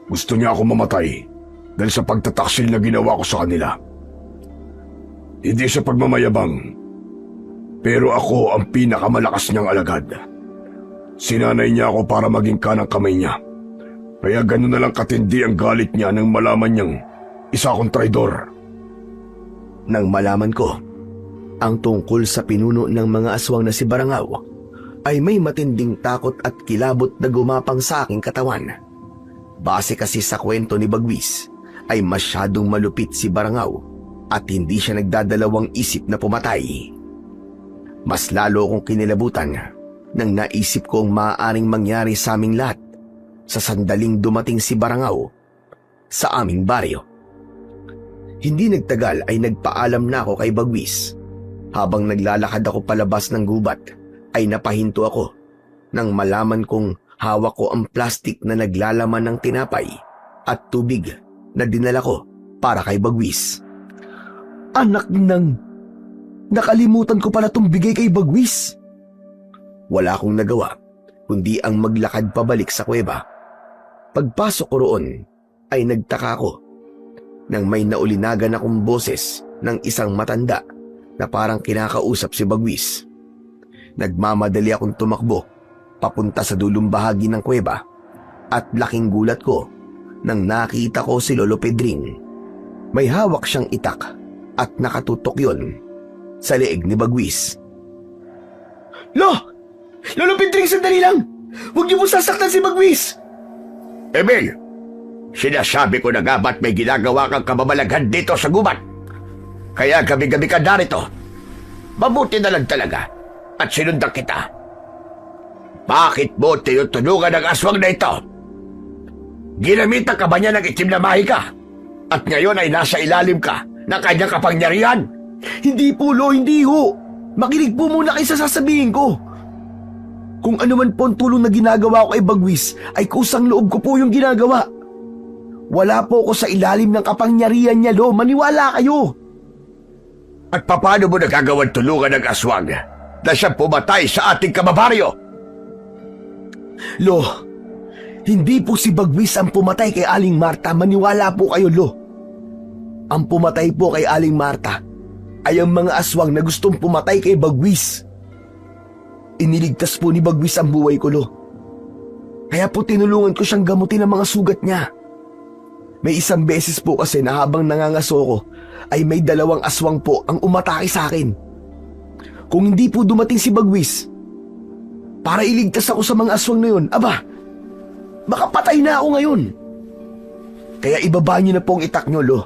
Gusto niya ako mamatay dahil sa pagtataksil na ginawa ko sa kanila. Hindi sa pagmamayabang, pero ako ang pinakamalakas niyang alagad. Sinanay niya ako para maging kanang kamay niya. Kaya gano'n na lang katindi ang galit niya nang malaman niyang isa akong traidor. Nang malaman ko ang tungkol sa pinuno ng mga aswang na si Barangaw, ay may matinding takot at kilabot na gumapang sa aking katawan. Base kasi sa kwento ni Bagwis, ay masyadong malupit si Barangaw at hindi siya nagdadalawang isip na pumatay. Mas lalo akong kinilabutan nang naisip kong maaaring mangyari sa aming lahat sa sandaling dumating si Barangaw sa aming baryo. Hindi nagtagal ay nagpaalam na ako kay Bagwis. Habang naglalakad ako palabas ng gubat, ay napahinto ako nang malaman kong hawak ko ang plastik na naglalaman ng tinapay at tubig na dinala ko para kay Bagwis. Anak nang, nakalimutan ko pala itong bigay kay Bagwis. Wala akong nagawa kundi ang maglakad pabalik sa kuweba. Pagpasok ko roon ay nagtaka ko nang may naulinagan akong boses ng isang matanda na parang kinakausap si Bagwis. Nagmamadali akong tumakbo papunta sa dulong bahagi ng kuweba at laking gulat ko nang nakita ko si Lolo Pedring. May hawak siyang itak at nakatutok yon sa leeg ni Bagwis. Lolo Pedring, sandali lang! Huwag niyo po sasaktan si Bagwis! Emil, sinasabi ko na nga ba't may ginagawa kang kababalaghan dito sa gubat? Kaya gabi-gabi ka narito. Mabuti na lang talaga at sinundan kita. Bakit mo tinutulungan ang aswang na ito? Ginamitan ka ba niya ng itim na mahika? At ngayon ay nasa ilalim ka ng kanyang kapangyarihan? Hindi po, Lo, hindi ho. Makinig po muna kayo sa sasabihin ko. Kung ano man po ang tulong na ginagawa ko kay Bagwis, ay kusang loob ko po yung ginagawa. Wala po ako sa ilalim ng kapangyarihan niya, Lo. Maniwala kayo. At paano mo nagagawang tulungan ng aswang na siyang pumatay sa ating kababaryo? Lo, hindi po si Bagwis ang pumatay kay Aling Marta. Maniwala po kayo, Lo. Ang pumatay po kay Aling Marta ay ang mga aswang na gustong pumatay kay Bagwis. Iniligtas po ni Bagwis ang buhay ko, Lo. Kaya po tinulungan ko siyang gamutin ang mga sugat niya. May isang beses po kasi na habang nangangaso ko, ay may 2 aswang po ang umatake sa akin. Kung hindi po dumating si Bagwis para iligtas ako sa mga aswang na yun, aba, makapatay na ako ngayon. Kaya ibaba niyo na po ang itak niyo, Lo.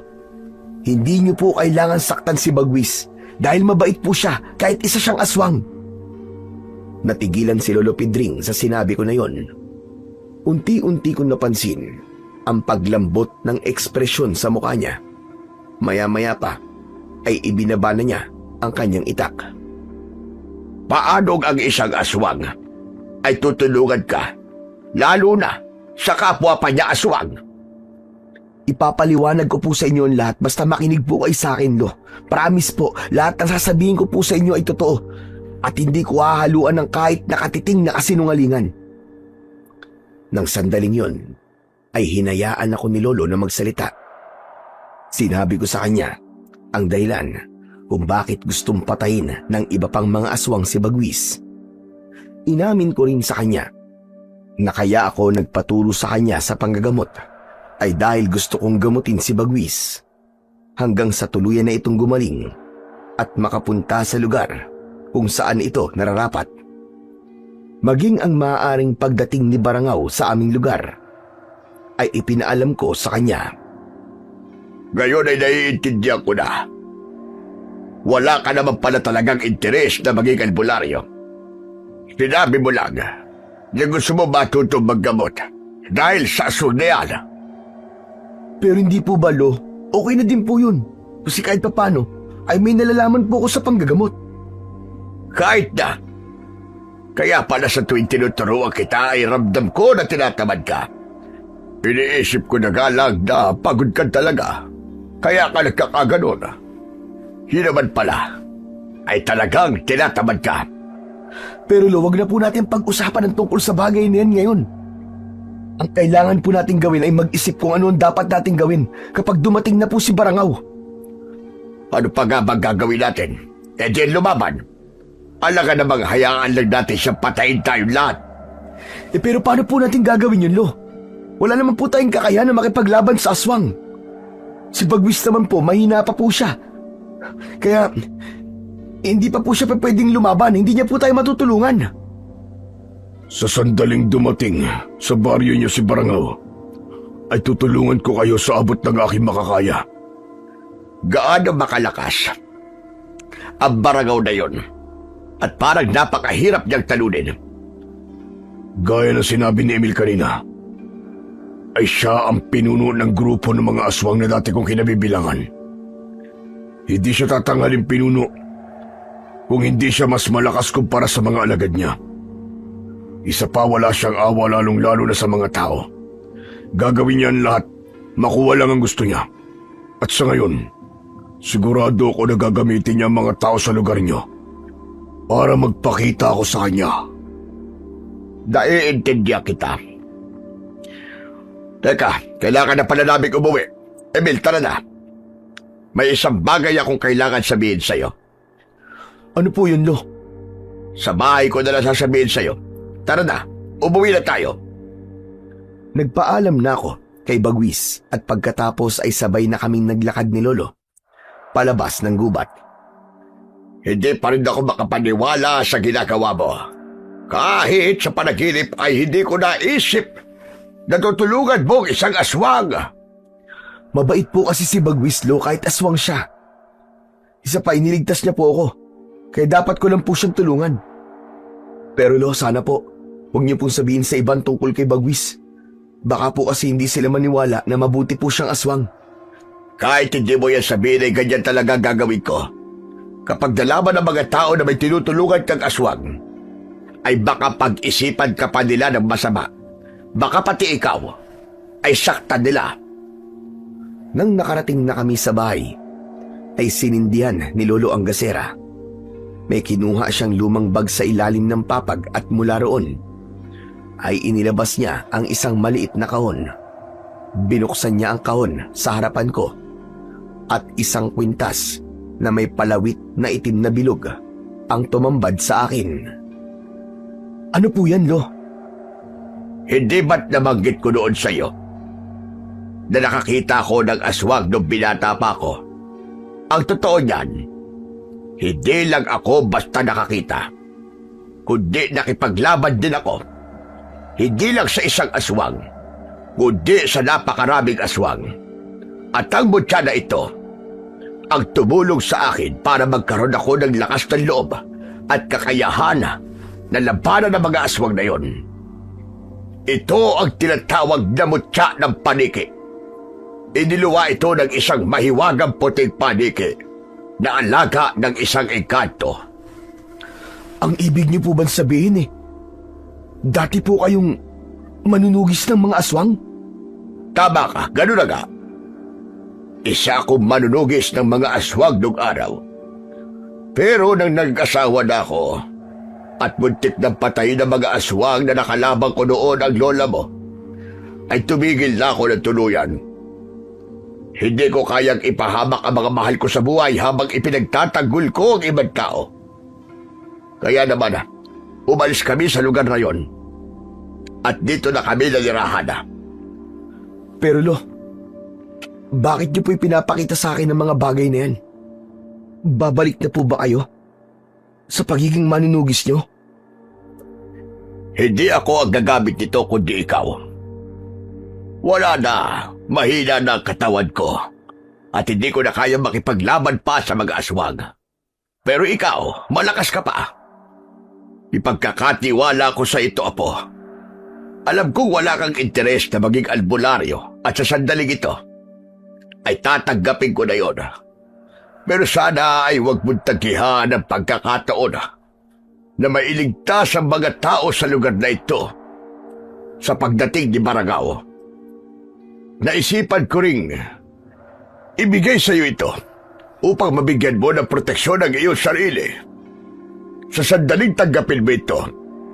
Hindi niyo po kailangan saktan si Bagwis dahil mabait po siya kahit isa siyang aswang. Natigilan si Lolo Pedring sa sinabi ko na yon. Unti-unti kong napansin ang paglambot ng ekspresyon sa mukha niya. Maya-maya pa ay ibinaba na niya ang kanyang itak. Paano ang isang aswang ay tutulungan ka Lalo na sa kapwa pa niya aswang. Ipapaliwanag ko po sa inyo ang lahat basta makinig po kayo sa akin, Lo. Promise po, lahat ng sasabihin ko po sa inyo ay totoo. At hindi ko hahaluan ng kahit nakatiting na kasinungalingan. Nang sandaling yon, ay hinayaan ako ni Lolo na magsalita. Sinabi ko sa kanya ang dahilan kung bakit gustong patayin ng iba pang mga aswang si Bagwis. Inamin ko rin sa kanya na kaya ako nagpaturo sa kanya sa panggagamot ay dahil gusto kong gamutin si Bagwis hanggang sa tuluyan na itong gumaling at makapunta sa lugar kung saan ito nararapat. Maging ang maaaring pagdating ni Barangaw sa aming lugar ay ipinaalam ko sa kanya. Ngayon ay naiintindihan ko na. Wala ka naman pala talagang interes na maging albularyo. Sinabi mo lang na gusto mo matutong maggamot dahil sa aswang na yan. Pero hindi po ba, Lo? Okay na din po yun. Kasi kahit papano ay may nalalaman po ko sa panggagamot. Kahit na. Kaya pala sa tuwing tinuturuan kita ay ramdam ko na tinatamad ka. Iniisip ko na nga lang na pagod ka talaga. Kaya ka nagkakaganon. Yun naman pala ay talagang tinatamad ka. Pero Lo, wag na po natin pag-usapan ang tungkol sa bagay na yan ngayon. Ang kailangan po natin gawin ay mag-isip kung ano ang dapat natin gawin kapag dumating na po si Barangaw. Ano pa nga bang gagawin natin? E di lumaban. Alam ka namang hayaan lang natin siyang patayin tayong lahat. Pero paano po natin gagawin yun, Lo? Wala naman po tayong kakayahan na makipaglaban sa aswang. Si Bagwis naman po, mahina pa po siya. Kaya, hindi pa po siya pwedeng lumaban. Hindi niya po tayo matutulungan. Sa sandaling dumating sa baryo niyo si Barangaw, ay tutulungan ko kayo sa abot ng aking makakaya. Gaano makalakas ang Barangaw na yon at parang napakahirap niyang talunin. Gaya na sinabi ni Emil kanina, ay siya ang pinuno ng grupo ng mga aswang na dati kong kinabibilangan. Hindi siya tatanghalin pinuno kung hindi siya mas malakas kumpara sa mga alagad niya. Isa pa, wala siyang awa lalong-lalo na sa mga tao. Gagawin niya ang lahat, makuha lang ang gusto niya. At sa ngayon, sigurado ko na gagamitin niya ang mga tao sa lugar niyo para magpakita ako sa kanya. Naiintindihan kita. Teka, kailangan na pala namin umuwi. Emil, tara na. May isang bagay akong kailangan sabihin sa'yo. Ano po yun, Lo? Sa bahay ko na lang sasabihin sa'yo. Tara na, umuwi na tayo. Nagpaalam na ako kay Bagwis at pagkatapos ay sabay na kaming naglakad ni Lolo palabas ng gubat. Hindi pa rin ako makapaniwala sa ginagawa mo. Kahit sa panaginip ay hindi ko naisip na tutulungan mo isang aswang. Mabait po kasi si Bagwis, Lo, kahit aswang siya. Isa pa, iniligtas niya po ako. Kaya dapat ko lang po siyang tulungan. Pero Lo, sana po, huwag niyo pong sabihin sa ibang tungkol kay Bagwis. Baka po kasi hindi sila maniwala na mabuti po siyang aswang. Kahit hindi mo yan sabihin ay ganyan talaga gagawin ko. Kapag nalaman ng mga tao na may tinutulungan kang aswang, ay baka pag-isipan ka pa nila ng masama. Baka pati ikaw ay saktan nila. Nang nakarating na kami sa bahay, ay sinindihan ni Lolo ang gasera. May kinuha siyang lumang bag sa ilalim ng papag at mula roon ay inilabas niya ang isang maliit na kahon. Binuksan niya ang kahon sa harapan ko at isang kwintas na may palawit na itim na bilog ang tumambad sa akin. Ano po yan, Lo? Hindi ba't nabanggit ko noon sa iyo na nakakita ko ng aswang nung binata pa ako? Ang totoo niyan, hindi lang ako basta nakakita, kundi nakipaglaban din ako. Hindi lang sa isang aswang, kundi sa napakaraming aswang. At ang mutya na ito, ang tumulong sa akin para magkaroon ako ng lakas ng loob at kakayahan na labanan ng mga aswang na yon. Ito ang tinatawag na mutya ng paniki. Iniluwa ito ng isang mahiwagang puting paniki na alaga ng isang engkanto. Ang ibig niyo po bang sabihin dati po kayong manunugis ng mga aswang? Tama ka, ganun na nga. Isa akong manunugis ng mga aswang nung araw. Pero nang nag-asawa na ako at muntik ng patay ng mga aswang na nakalabang ko noon ang lola mo, ay tumigil na ako ng tuluyan. Hindi ko kayang ipahamak ang mga mahal ko sa buhay habang ipinagtatanggol ko ang ibang tao. Kaya naman, umalis kami sa lugar na yon. At dito na kami nanirahan na. Pero Lo, bakit niyo po ipinapakita sa akin ng mga bagay na yan? Babalik na po ba kayo sa pagiging manunugis niyo? Hindi ako ang gagamit nito kundi ikaw. Wala na, mahina na ang katawan ko. At hindi ko na kaya makipaglaban pa sa mga aswang. Pero ikaw, malakas ka pa. Ipagkakatiwala ko sa ito, Apo. Alam kong wala kang interes na maging albularyo at sa sandaling ito, ay tatanggapin ko na yon. Pero sana ay huwag mong tanggihan ang pagkakataon na mailigtas ang mga tao sa lugar na ito sa pagdating ni Barangao. Naisipan ko ring ibigay sa iyo ito upang mabigyan mo ng proteksyon ang iyong sarili. Sa sandaling tanggapin mo ito,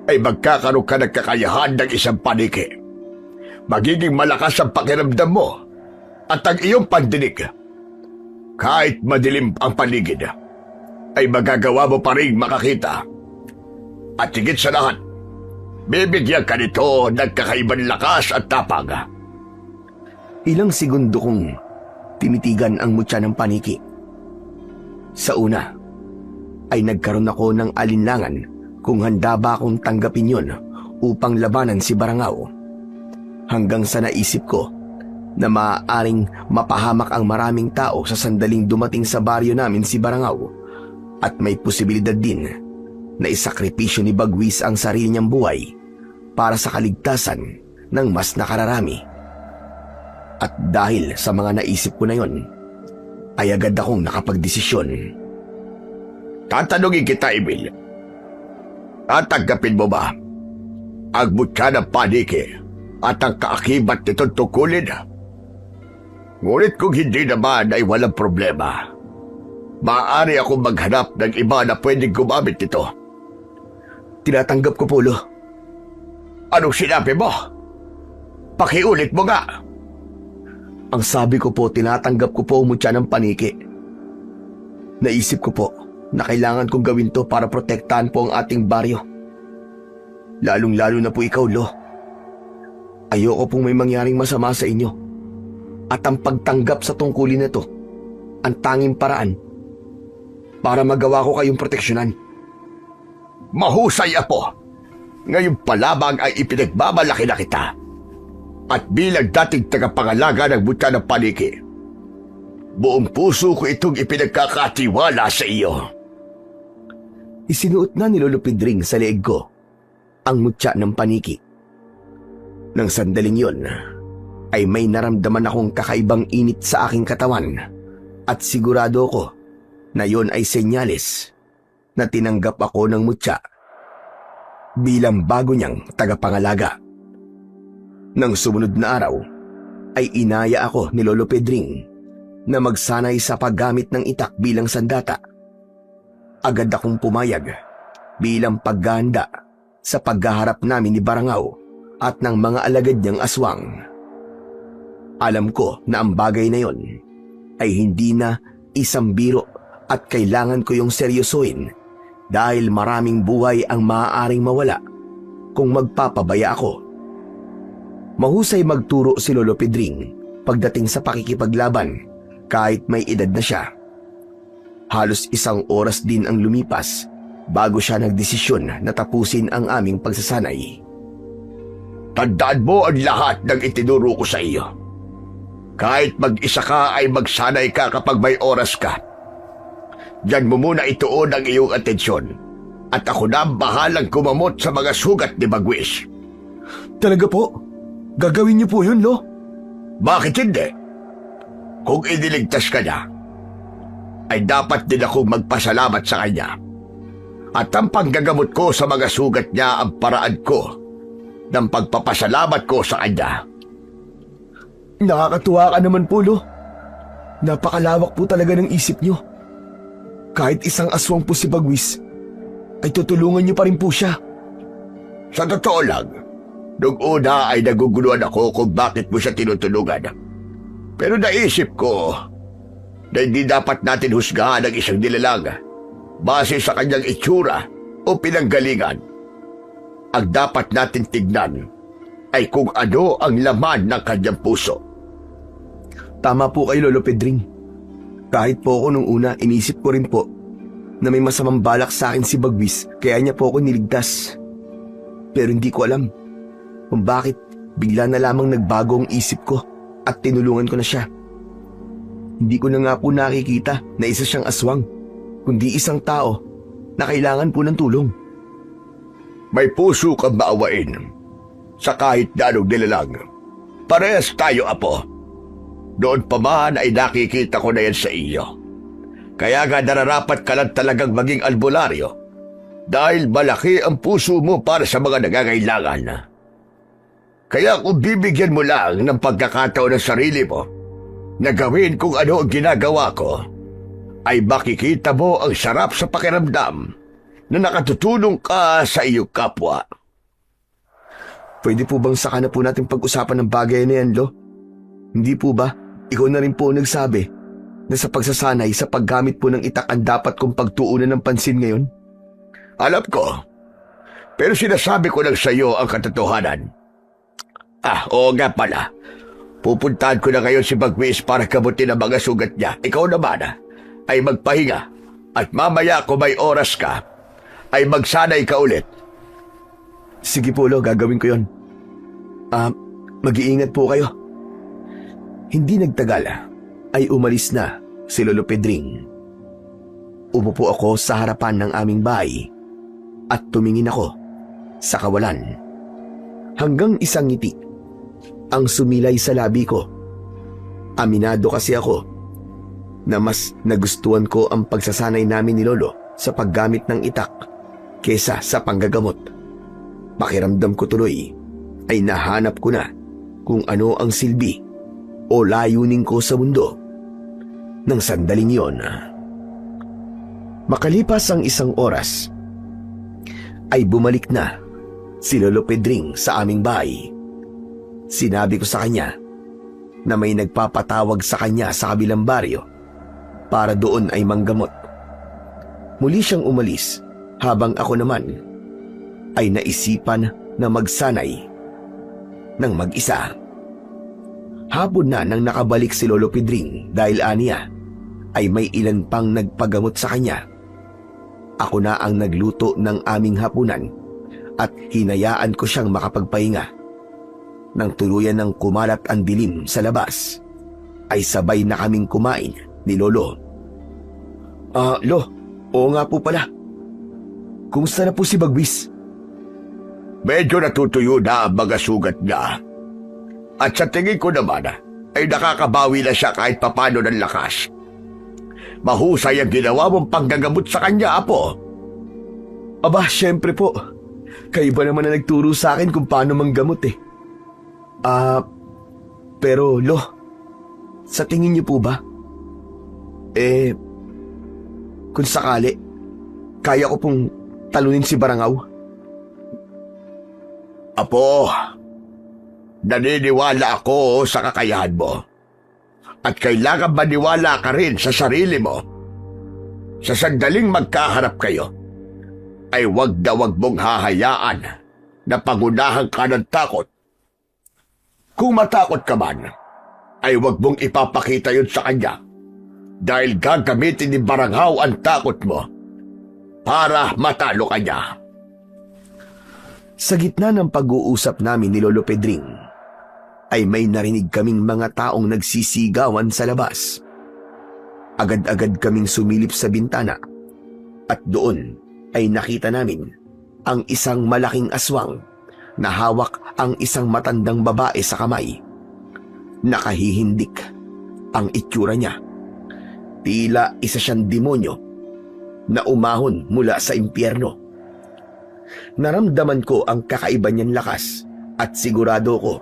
ay magkakaroon ka ng kakayahan ng isang paniki. Magiging malakas ang pakiramdam mo at ang iyong pandinig. Kahit madilim ang paligid, ay magagawa mo pa rin makakita. At higit sa lahat, bibigyan ka nito ng kakaibang lakas at tapang. Ilang segundo kong tinitigan ang mutya ng paniki. Sa una, ay nagkaroon ako ng alinlangan kung handa ba akong tanggapin yon upang labanan si Barangao. Hanggang sa naisip ko na maaaring mapahamak ang maraming tao sa sandaling dumating sa baryo namin si Barangao at may posibilidad din na isakripisyo ni Bagwis ang sarili niyang buhay para sa kaligtasan ng mas nakararami. At dahil sa mga naisip ko na yon, ay agad akong nakapagdesisyon. Tatanungin kita, Emil. Tatanggapin mo ba ang mutya ng paniki at ang kaakibat nitong tungkulin? Ngunit kung hindi naman ay walang problema. Maaari akong maghanap ng iba na pwedeng gumamit nito. Tinatanggap ko po, Lo. Anong sinabi mo? Pakiulit mo nga. Ang sabi ko po, tinatanggap ko po ang mutya ng paniki. Naisip ko po na kailangan kong gawin to para protektahan po ang ating baryo. Lalong-lalo na po ikaw, Lo. Ayoko pong may mangyaring masama sa inyo. At ang pagtanggap sa tungkulin na to, ang tanging paraan para magawa ko kayong proteksyonan. Mahusay, Apo. Ngayon pa lamang ay ipinagmamalaki na kita. At bilang dating tagapangalaga ng mutya ng paniki, buong puso ko itong ipinagkakatiwala sa iyo. Isinuot na ni Lolo Pedring sa leeg ko ang mutya ng paniki. Nang sandaling yon, ay may naramdaman akong kakaibang init sa aking katawan at sigurado ko na yon ay senyales na tinanggap ako ng mutya bilang bago niyang tagapangalaga. Nang sumunod na araw, ay inaya ako ni Lolo Pedring na magsanay sa paggamit ng itak bilang sandata. Agad akong pumayag bilang paghahanda sa paghaharap namin ni Barangao at ng mga alagad niyang aswang. Alam ko na ang bagay na yon ay hindi na isang biro at kailangan ko yung seryosohin dahil maraming buhay ang maaaring mawala kung magpapabaya ako. Mahusay magturo si Lolo Pedring pagdating sa pakikipaglaban kahit may edad na siya. Halos 1 oras din ang lumipas bago siya nagdesisyon na tapusin ang aming pagsasanay. Tandaan mo ang lahat ng itinuro ko sa iyo. Kahit mag-isa ka ay magsanay ka kapag may oras ka. Diyan mo muna ituon ang iyong atensyon at ako na ang bahalang kumamot sa mga sugat ni Bagwis. Talaga po? Gagawin niyo po yun, Lo? Bakit hindi? Kung iniligtas ka niya, ay dapat din akong magpasalamat sa kanya. At ang panggagamot ko sa mga sugat niya ang paraan ko ng pagpapasalamat ko sa kanya. Nakakatuwa ka naman po, Lo. Napakalawak po talaga ng isip nyo. Kahit isang aswang po si Bagwis, ay tutulungan nyo pa rin po siya. Sa totoo lang, nung una ay naguguluhan ako kung bakit mo siya tinutulungan. Pero naisip ko na hindi dapat natin husgahan ang isang nilalang base sa kanyang itsura o pinanggalingan. Ang dapat natin tignan ay kung ano ang laman ng kanyang puso. Tama po kayo, Lolo Pedring. Kahit po ako nung una, inisip ko rin po na may masamang balak sa akin si Bagwis kaya niya po ako niligtas. Pero hindi ko alam kung bakit bigla na lamang nagbago ang isip ko at tinulungan ko na siya. Hindi ko na nga po nakikita na isa siyang aswang, kundi isang tao na kailangan po ng tulong. May puso kang maawain sa kahit na anong nilalang. Parehas tayo, Apo. Noon pa man ay nakikita ko na yan sa iyo. Kaya nga nararapat ka lang talagang maging albularyo dahil malaki ang puso mo para sa mga nangangailangan. Kaya kung bibigyan mo lang ng pagkakataon ng sarili mo na gawin kung ano ang ginagawa ko, ay makikita mo ang sarap sa pakiramdam na nakatutulong ka sa iyong kapwa. Pwede po bang saka na po natin pag-usapan ng bagay na yan, Lo? Hindi po ba? Ikaw na rin po nagsabi na sa pagsasanay sa paggamit po ng itak ang dapat kong pagtuunan ng pansin ngayon. Alam ko, pero sinasabi ko lang sa iyo ang katotohanan. Oo nga pala. Pupuntahan ko na ngayon si Bagwis para gamutin ang mga sugat niya. Ikaw naman ay magpahinga at mamaya kung may oras ka, ay magsanay ka ulit. Sige po, Lo, gagawin ko yon. Mag-iingat po kayo. Hindi nagtagal ay umalis na si Lolo Pedring. Upo po ako sa harapan ng aming bahay at tumingin ako sa kawalan. Hanggang isang ngiti ang sumilay sa labi ko. Aminado kasi ako na mas nagustuhan ko ang pagsasanay namin ni Lolo sa paggamit ng itak kesa sa panggagamot. Pakiramdam ko tuloy ay nahanap ko na kung ano ang silbi o layunin ko sa mundo ng sandaling yon. Makalipas ang isang oras, ay bumalik na si Lolo Pedring sa aming bahay. Sinabi ko sa kanya na may nagpapatawag sa kanya sa kabilang baryo para doon ay manggamot. Muli siyang umalis habang ako naman ay naisipan na magsanay ng mag-isa. Hapon na nang nakabalik si Lolo Pedring dahil aniya ay may ilan pang nagpagamot sa kanya. Ako na ang nagluto ng aming hapunan at hinayaan ko siyang makapagpahinga. Nang tuluyan ng kumalat ang dilim sa labas, ay sabay na kaming kumain ni Lolo. Lo, oo nga po pala. Kumusta na po si Bagwis? Medyo natutuyo na ang mga sugat niya. At sa tingin ko naman ay nakakabawi na siya kahit papano ng lakas. Mahusay ang ginawa mong panggagamot sa kanya, Apo. Aba, syempre po. Kayo ba naman na nagturo sa akin kung paano manggamot eh. Pero Lo, sa tingin niyo po ba? Kung sakali, kaya ko pong talunin si Barangaw? Apo, naniniwala ako sa kakayahan mo. At kailangan maniwala ka rin sa sarili mo. Sa sandaling magkaharap kayo, ay wag na wag mong hahayaan na pangunahan ka ng takot. Kung matakot ka man, ay wag mong ipapakita yun sa kanya dahil gagamitin ni Barangaw ang takot mo para matalo ka niya. Sa gitna ng pag-uusap namin ni Lolo Pedring, ay may narinig kaming mga taong nagsisigawan sa labas. Agad-agad kaming sumilip sa bintana at doon ay nakita namin ang isang malaking aswang na hawak ang isang matandang babae sa kamay. Nakahihindik ang itsura niya. Tila isa siyang demonyo na umahon mula sa impyerno. Naramdaman ko ang kakaiba niyang lakas At sigurado ko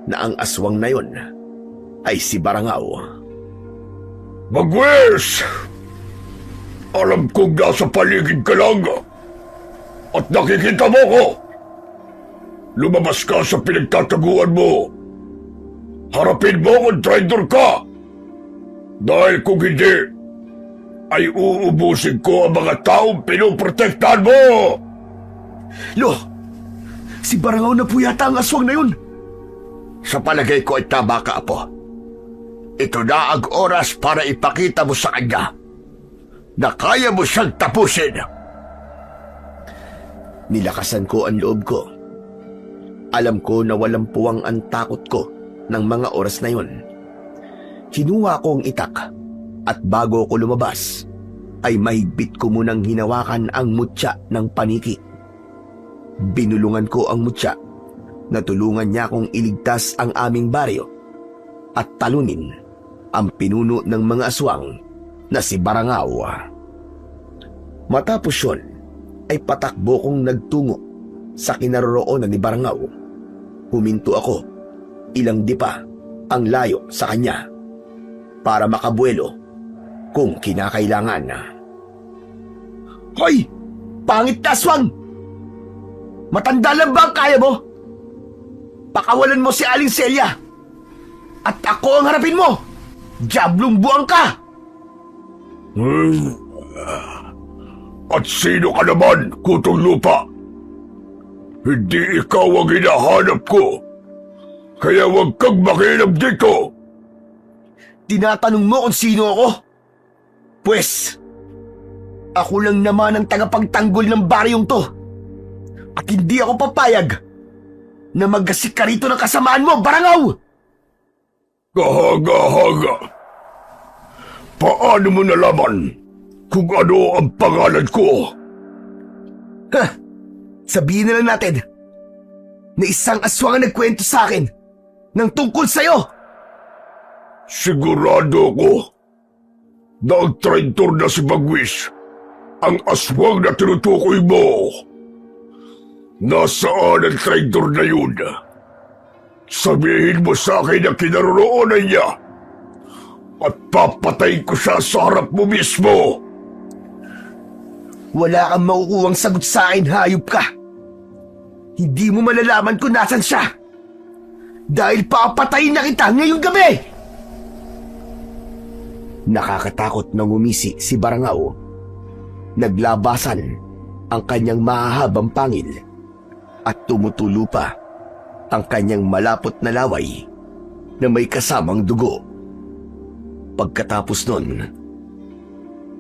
na ang aswang na yon ay si Barangaw. Bagwis! Alam kong nasa paligid ka lang at nakikita mo ko. Lumabas ka sa pinagtataguan mo. Harapin mo kung traitor ka. Dahil kung hindi, ay uubusin ko ang mga taong pinoprotektahan mo. Lo, si Barangaw na po yata ang aswang na yun. Sa palagay ko ay tama ka, Apo. Ito na ang oras para ipakita mo sa kanya na kaya mo siyang tapusin. Nilakasan ko ang loob ko. Alam ko na walang puwang ang takot ko ng mga oras na yun. Kinuha ko ang itak at bago ko lumabas ay mahigpit ko munang hinawakan ang mutya ng paniki. Binulungan ko ang mutya na tulungan niya akong iligtas ang aming baryo at talunin ang pinuno ng mga aswang na si Barangaw. Matapos yun, ay patakbo kong nagtungo sa kinaroroonan ni Barangaw. Huminto ako, ilang dipa ang layo sa kanya para makabuelo kung kinakailangan. Hoy! Pangit na aswang! Matanda lang ba ang kaya mo? Pakawalan mo si Aling Celia at ako ang harapin mo! Diablong buwang ka! At sino ka naman, Kutong Lupa? Hindi ikaw ang hinahanap ko. Kaya huwag kang makialam dito. Tinatanong mo kung sino ako? Pwes, ako lang naman ang tagapagtanggol ng baryong to. At hindi ako papayag na maggasik ka rito ng kasamaan mo, Barangaw! Kahaga-haga. Paano mo nalaman kung ano ang pangalan ko? Ha! Sabihin na lang natin na isang aswang ang nagkwento sa akin ng tungkol sa'yo! Sigurado ko na ang traitor na si Bagwis ang aswang na tinutukoy mo. Nasaan ang traitor na yun? Sabihin mo sa akin ang kinaroroonan niya at papatayin ko siya sa harap mo mismo. Wala kang makukuhang sagot sa akin, hayop ka! Hindi mo malalaman kung nasan siya! Dahil papatayin na kita ngayong gabi! Nakakatakot nang umisi si Barangaw. Naglabasan ang kanyang mahahabang pangil at tumutulo pa ang kanyang malapot na laway na may kasamang dugo. Pagkatapos nun,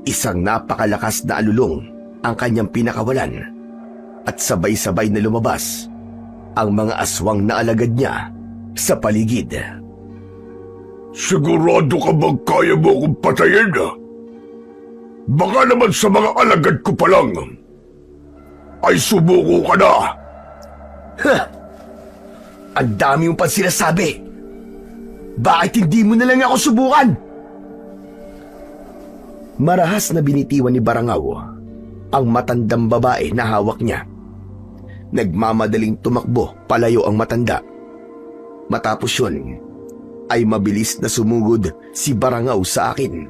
isang napakalakas na alulong ang kanyang pinakawalan at sabay-sabay na lumabas ang mga aswang na alagad niya sa paligid. Sigurado ka bang kaya mo akong patayin? Baka naman sa mga alagad ko pa lang ay sumuko ka na. Ha! Ang dami mong pang sinasabi. Bakit hindi mo na lang ako subukan? Marahas na binitiwan ni Barangaw ang matandang babae na hawak niya. Nagmamadaling tumakbo palayo ang matanda. Matapos yun, ay mabilis na sumugod si Barangaw sa akin.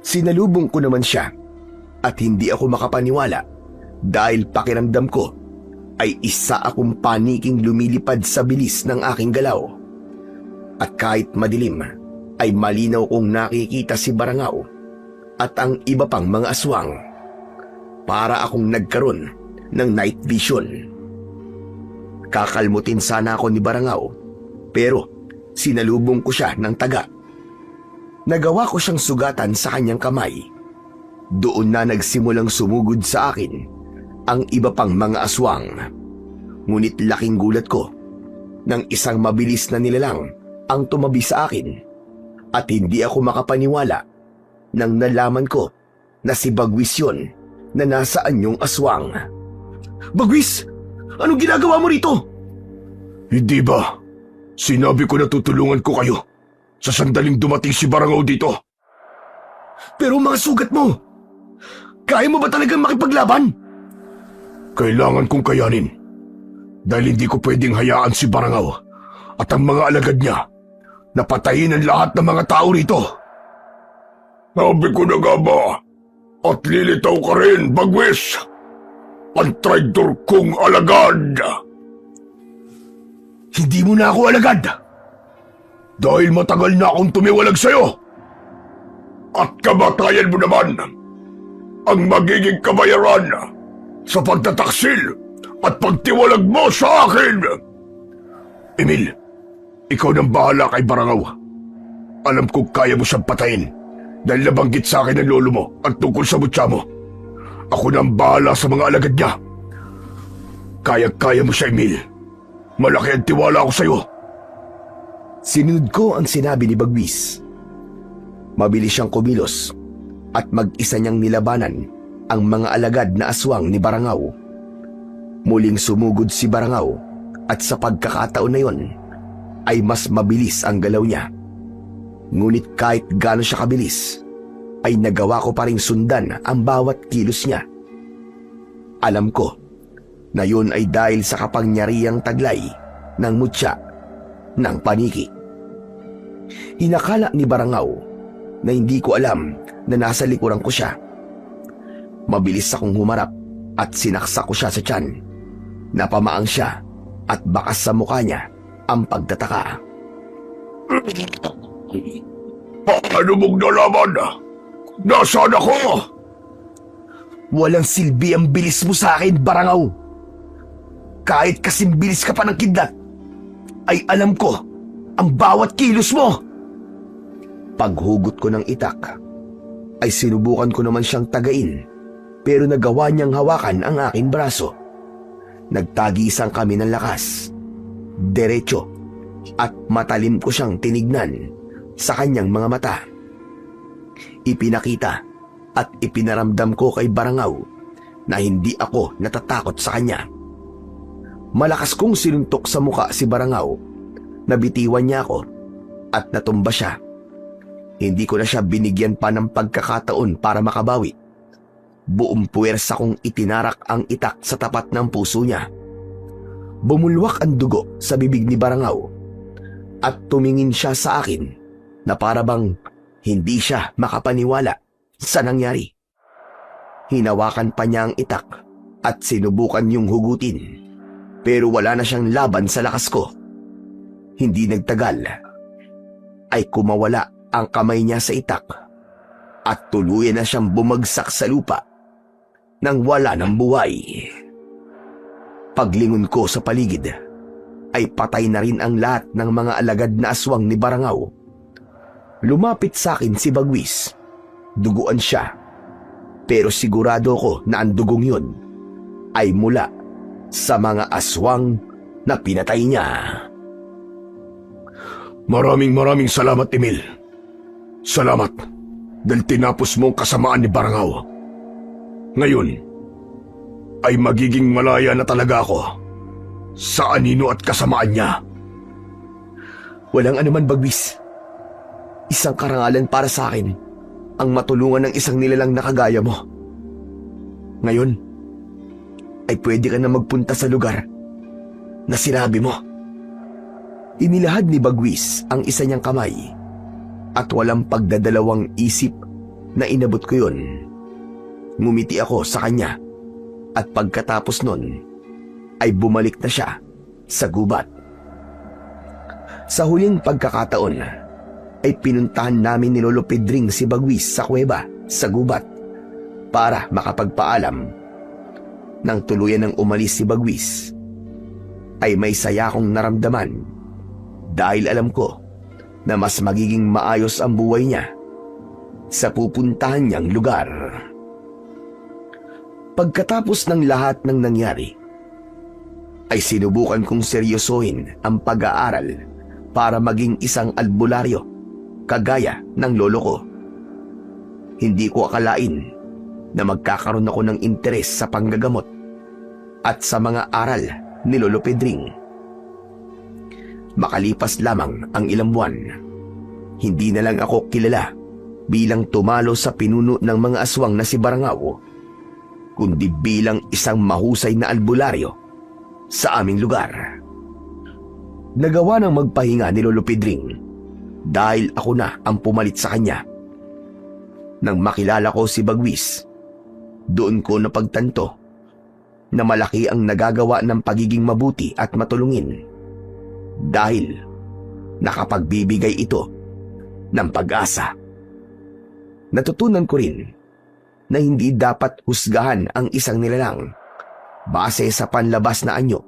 Sinalubong ko naman siya at hindi ako makapaniwala dahil pakiramdam ko ay isa akong paniking lumilipad sa bilis ng aking galaw. At kahit madilim, ay malinaw kong nakikita si Barangaw at ang iba pang mga aswang. Para akong nagkaroon ng night vision. Kakalmutin sana ako ni Barangaw, pero sinalubong ko siya ng taga. Nagawa ko siyang sugatan sa kanyang kamay. Doon na nagsimulang sumugod sa akin ang iba pang mga aswang. Ngunit laking gulat ko nang isang mabilis na nilalang ang tumabi sa akin at hindi ako makapaniwala nang nalaman ko na si Bagwis yun na nasa anyong aswang. Bagwis! Anong ginagawa mo rito? Hindi ba? Sinabi ko na tutulungan ko kayo sa sandaling dumating si Barangaw dito. Pero mga sugat mo, kaya mo ba talagang makipaglaban? Kailangan kong kayanin. Dahil hindi ko pwedeng hayaan si Barangaw at ang mga alagad niya na patayin ang lahat ng mga tao rito. Sabi ko na nga ba, at lilitaw ka rin, Bagwis, ang traitor kong alagad. Hindi mo na ako alagad! Dahil matagal na akong tumiwalag sa'yo. At kamatayan mo naman ang magiging kabayaran sa pagtataksil at pagtiwalag mo sa akin. Emil, ikaw nang bahala kay Barangaw. Alam ko kaya mo siyang patayin dahil nabanggit sa akin ng lolo mo at tungkol sa mutya mo. Ako nang bahala sa mga alagad niya. Kaya-kaya mo siya, Emil. Malaki ang tiwala ko sa'yo. Sinunod ko ang sinabi ni Bagwis. Mabilis siyang kumilos at mag-isa niyang nilabanan ang mga alagad na aswang ni Barangaw. Muling sumugod si Barangaw at sa pagkakataon na yon ay mas mabilis ang galaw niya. Ngunit kahit gaano siya kabilis, ay nagawa ko pa ring sundan ang bawat kilos niya. Alam ko na yun ay dahil sa kapangyarihang taglay ng mutya ng paniki. Inakala ni Barangaw na hindi ko alam na nasa likuran ko siya. Mabilis akong humarap at sinaksak ko siya sa tiyan. Napamaang siya at bakas sa mukha niya ang pagtataka. Paano mong nalaman? Nasaan ako? Walang silbi ang bilis mo sa akin, Barangaw. Kahit kasing bilis ka pa ng kidlat, ay alam ko ang bawat kilos mo. Paghugot ko ng itak, ay sinubukan ko naman siyang tagain, pero nagawa niyang hawakan ang aking braso. Nagtagisan kami ng lakas, derecho, at matalim ko siyang tinignan sa kanyang mga mata. Ipinakita at ipinaramdam ko kay Barangaw na hindi ako natatakot sa kanya. Malakas kong sinuntok sa muka si Barangaw. Nabitiwan niya ako at natumba siya. Hindi ko na siya binigyan pa ng pagkakataon para makabawi. Buong puwersa kong itinarak ang itak sa tapat ng puso niya. Bumulwak ang dugo sa bibig ni Barangaw at tumingin siya sa akin na para bang hindi siya makapaniwala sa nangyari. Hinawakan pa niya ang itak at sinubukan niyong hugutin. Pero wala na siyang laban sa lakas ko. Hindi nagtagal ay kumawala ang kamay niya sa itak at tuluyan na siyang bumagsak sa lupa nang wala ng buhay. Paglingon ko sa paligid ay patay na rin ang lahat ng mga alagad na aswang ni Barangaw. Lumapit sa akin si Bagwis. Duguan siya, pero sigurado ko na ang dugong yun ay mula sa mga aswang na pinatay niya. Maraming salamat, Emil. Salamat dahil tinapos mo ang kasamaan ni Barangaw. Ngayon ay magiging malaya na talaga ako sa anino at kasamaan niya. Walang anuman, Bagwis. Isang karangalan para sa akin ang matulungan ng isang nilalang na kagaya mo. Ngayon ay pwede ka na magpunta sa lugar na sinabi mo. Inilahad ni Bagwis ang isa niyang kamay at walang pagdadalawang isip na inabot ko yun. Ngumiti ako sa kanya at pagkatapos nun ay bumalik na siya sa gubat. Sa huling pagkakataon ay pinuntahan namin ni Lolo Pedring si Bagwis sa kuweba sa gubat para makapagpaalam. Nang tuluyan ng umalis si Bagwis, ay may saya akong naramdaman dahil alam ko na mas magiging maayos ang buhay niya sa pupuntahan niyang lugar. Pagkatapos ng lahat ng nangyari, ay sinubukan kong seryosohin ang pag-aaral para maging isang albularyo kagaya ng lolo ko. Hindi ko akalain na magkakaroon ako ng interes sa panggagamot at sa mga aral ni Lolo Pedring. Makalipas lamang ang ilang buwan, hindi na lang ako kilala bilang tumalo sa pinuno ng mga aswang na si Barangaw, kundi bilang isang mahusay na albularyo sa aming lugar. Nagawa ng magpahinga ni Lolo Pedring dahil ako na ang pumalit sa kanya. Nang makilala ko si Bagwis, doon ko napagtanto na malaki ang nagagawa ng pagiging mabuti at matulungin dahil nakapagbibigay ito ng pag-asa. Natutunan ko rin na hindi dapat husgahan ang isang nilalang base sa panlabas na anyo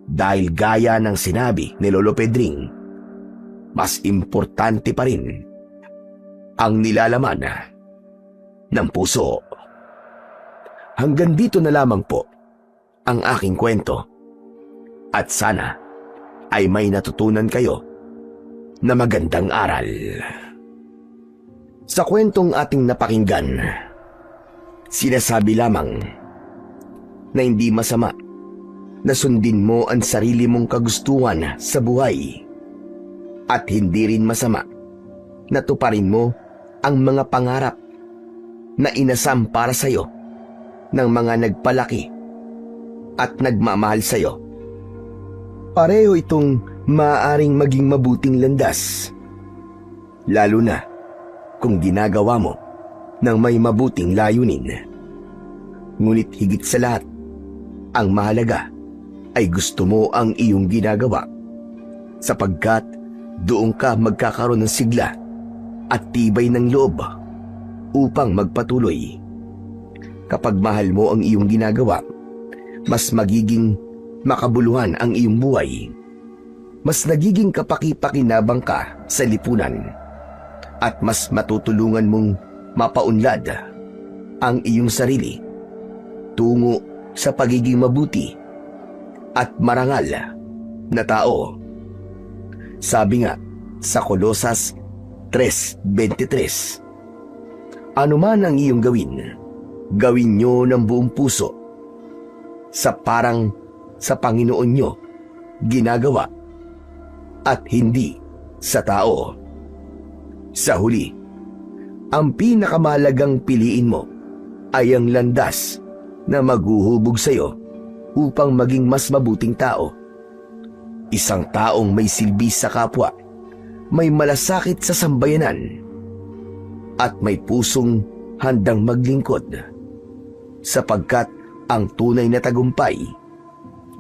dahil gaya ng sinabi ni Lolo Pedring, mas importante pa rin ang nilalaman ng puso. Hanggang dito na lamang po ang aking kwento at sana ay may natutunan kayo na magandang aral. Sa kwentong ating napakinggan, sinasabi lamang na hindi masama na sundin mo ang sarili mong kagustuhan sa buhay at hindi rin masama na tuparin mo ang mga pangarap na inasam para sa iyo ng mga nagpalaki at nagmamahal sa iyo. Pareho itong maaaring maging mabuting landas, lalo na kung ginagawa mo ng may mabuting layunin. Ngunit higit sa lahat, ang mahalaga ay gusto mo ang iyong ginagawa sapagkat doon ka magkakaroon ng sigla at tibay ng loob upang magpatuloy. Kapag mahal mo ang iyong ginagawa, mas magiging makabuluhan ang iyong buhay. Mas nagiging kapaki-pakinabang ka sa lipunan at mas matutulungan mong mapaunlad ang iyong sarili tungo sa pagiging mabuti at marangal na tao. Sabi nga sa Kolosas 3:23, ano man ang iyong gawin, gawin nyo ng buong puso sa parang sa Panginoon nyo ginagawa at hindi sa tao. Sa huli, ang pinakamahalagang piliin mo ay ang landas na maghuhubog sa iyo upang maging mas mabuting tao. Isang taong may silbi sa kapwa, may malasakit sa sambayanan, at may pusong handang maglingkod, sapagkat ang tunay na tagumpay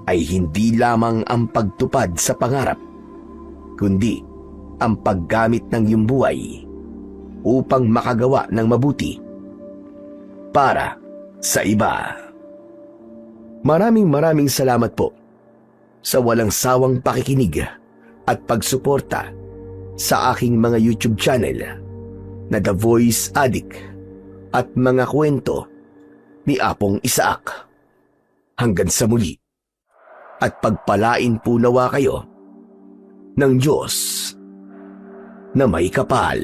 ay hindi lamang ang pagtupad sa pangarap, kundi ang paggamit ng iyong buhay upang makagawa ng mabuti para sa iba. Maraming salamat po sa walang sawang pakikinig at pagsuporta sa aking mga YouTube channel na The Voice Addict at mga kwento ni Apong Isaac. Hanggang sa muli, at pagpalain po nawa kayo ng Diyos na may kapal.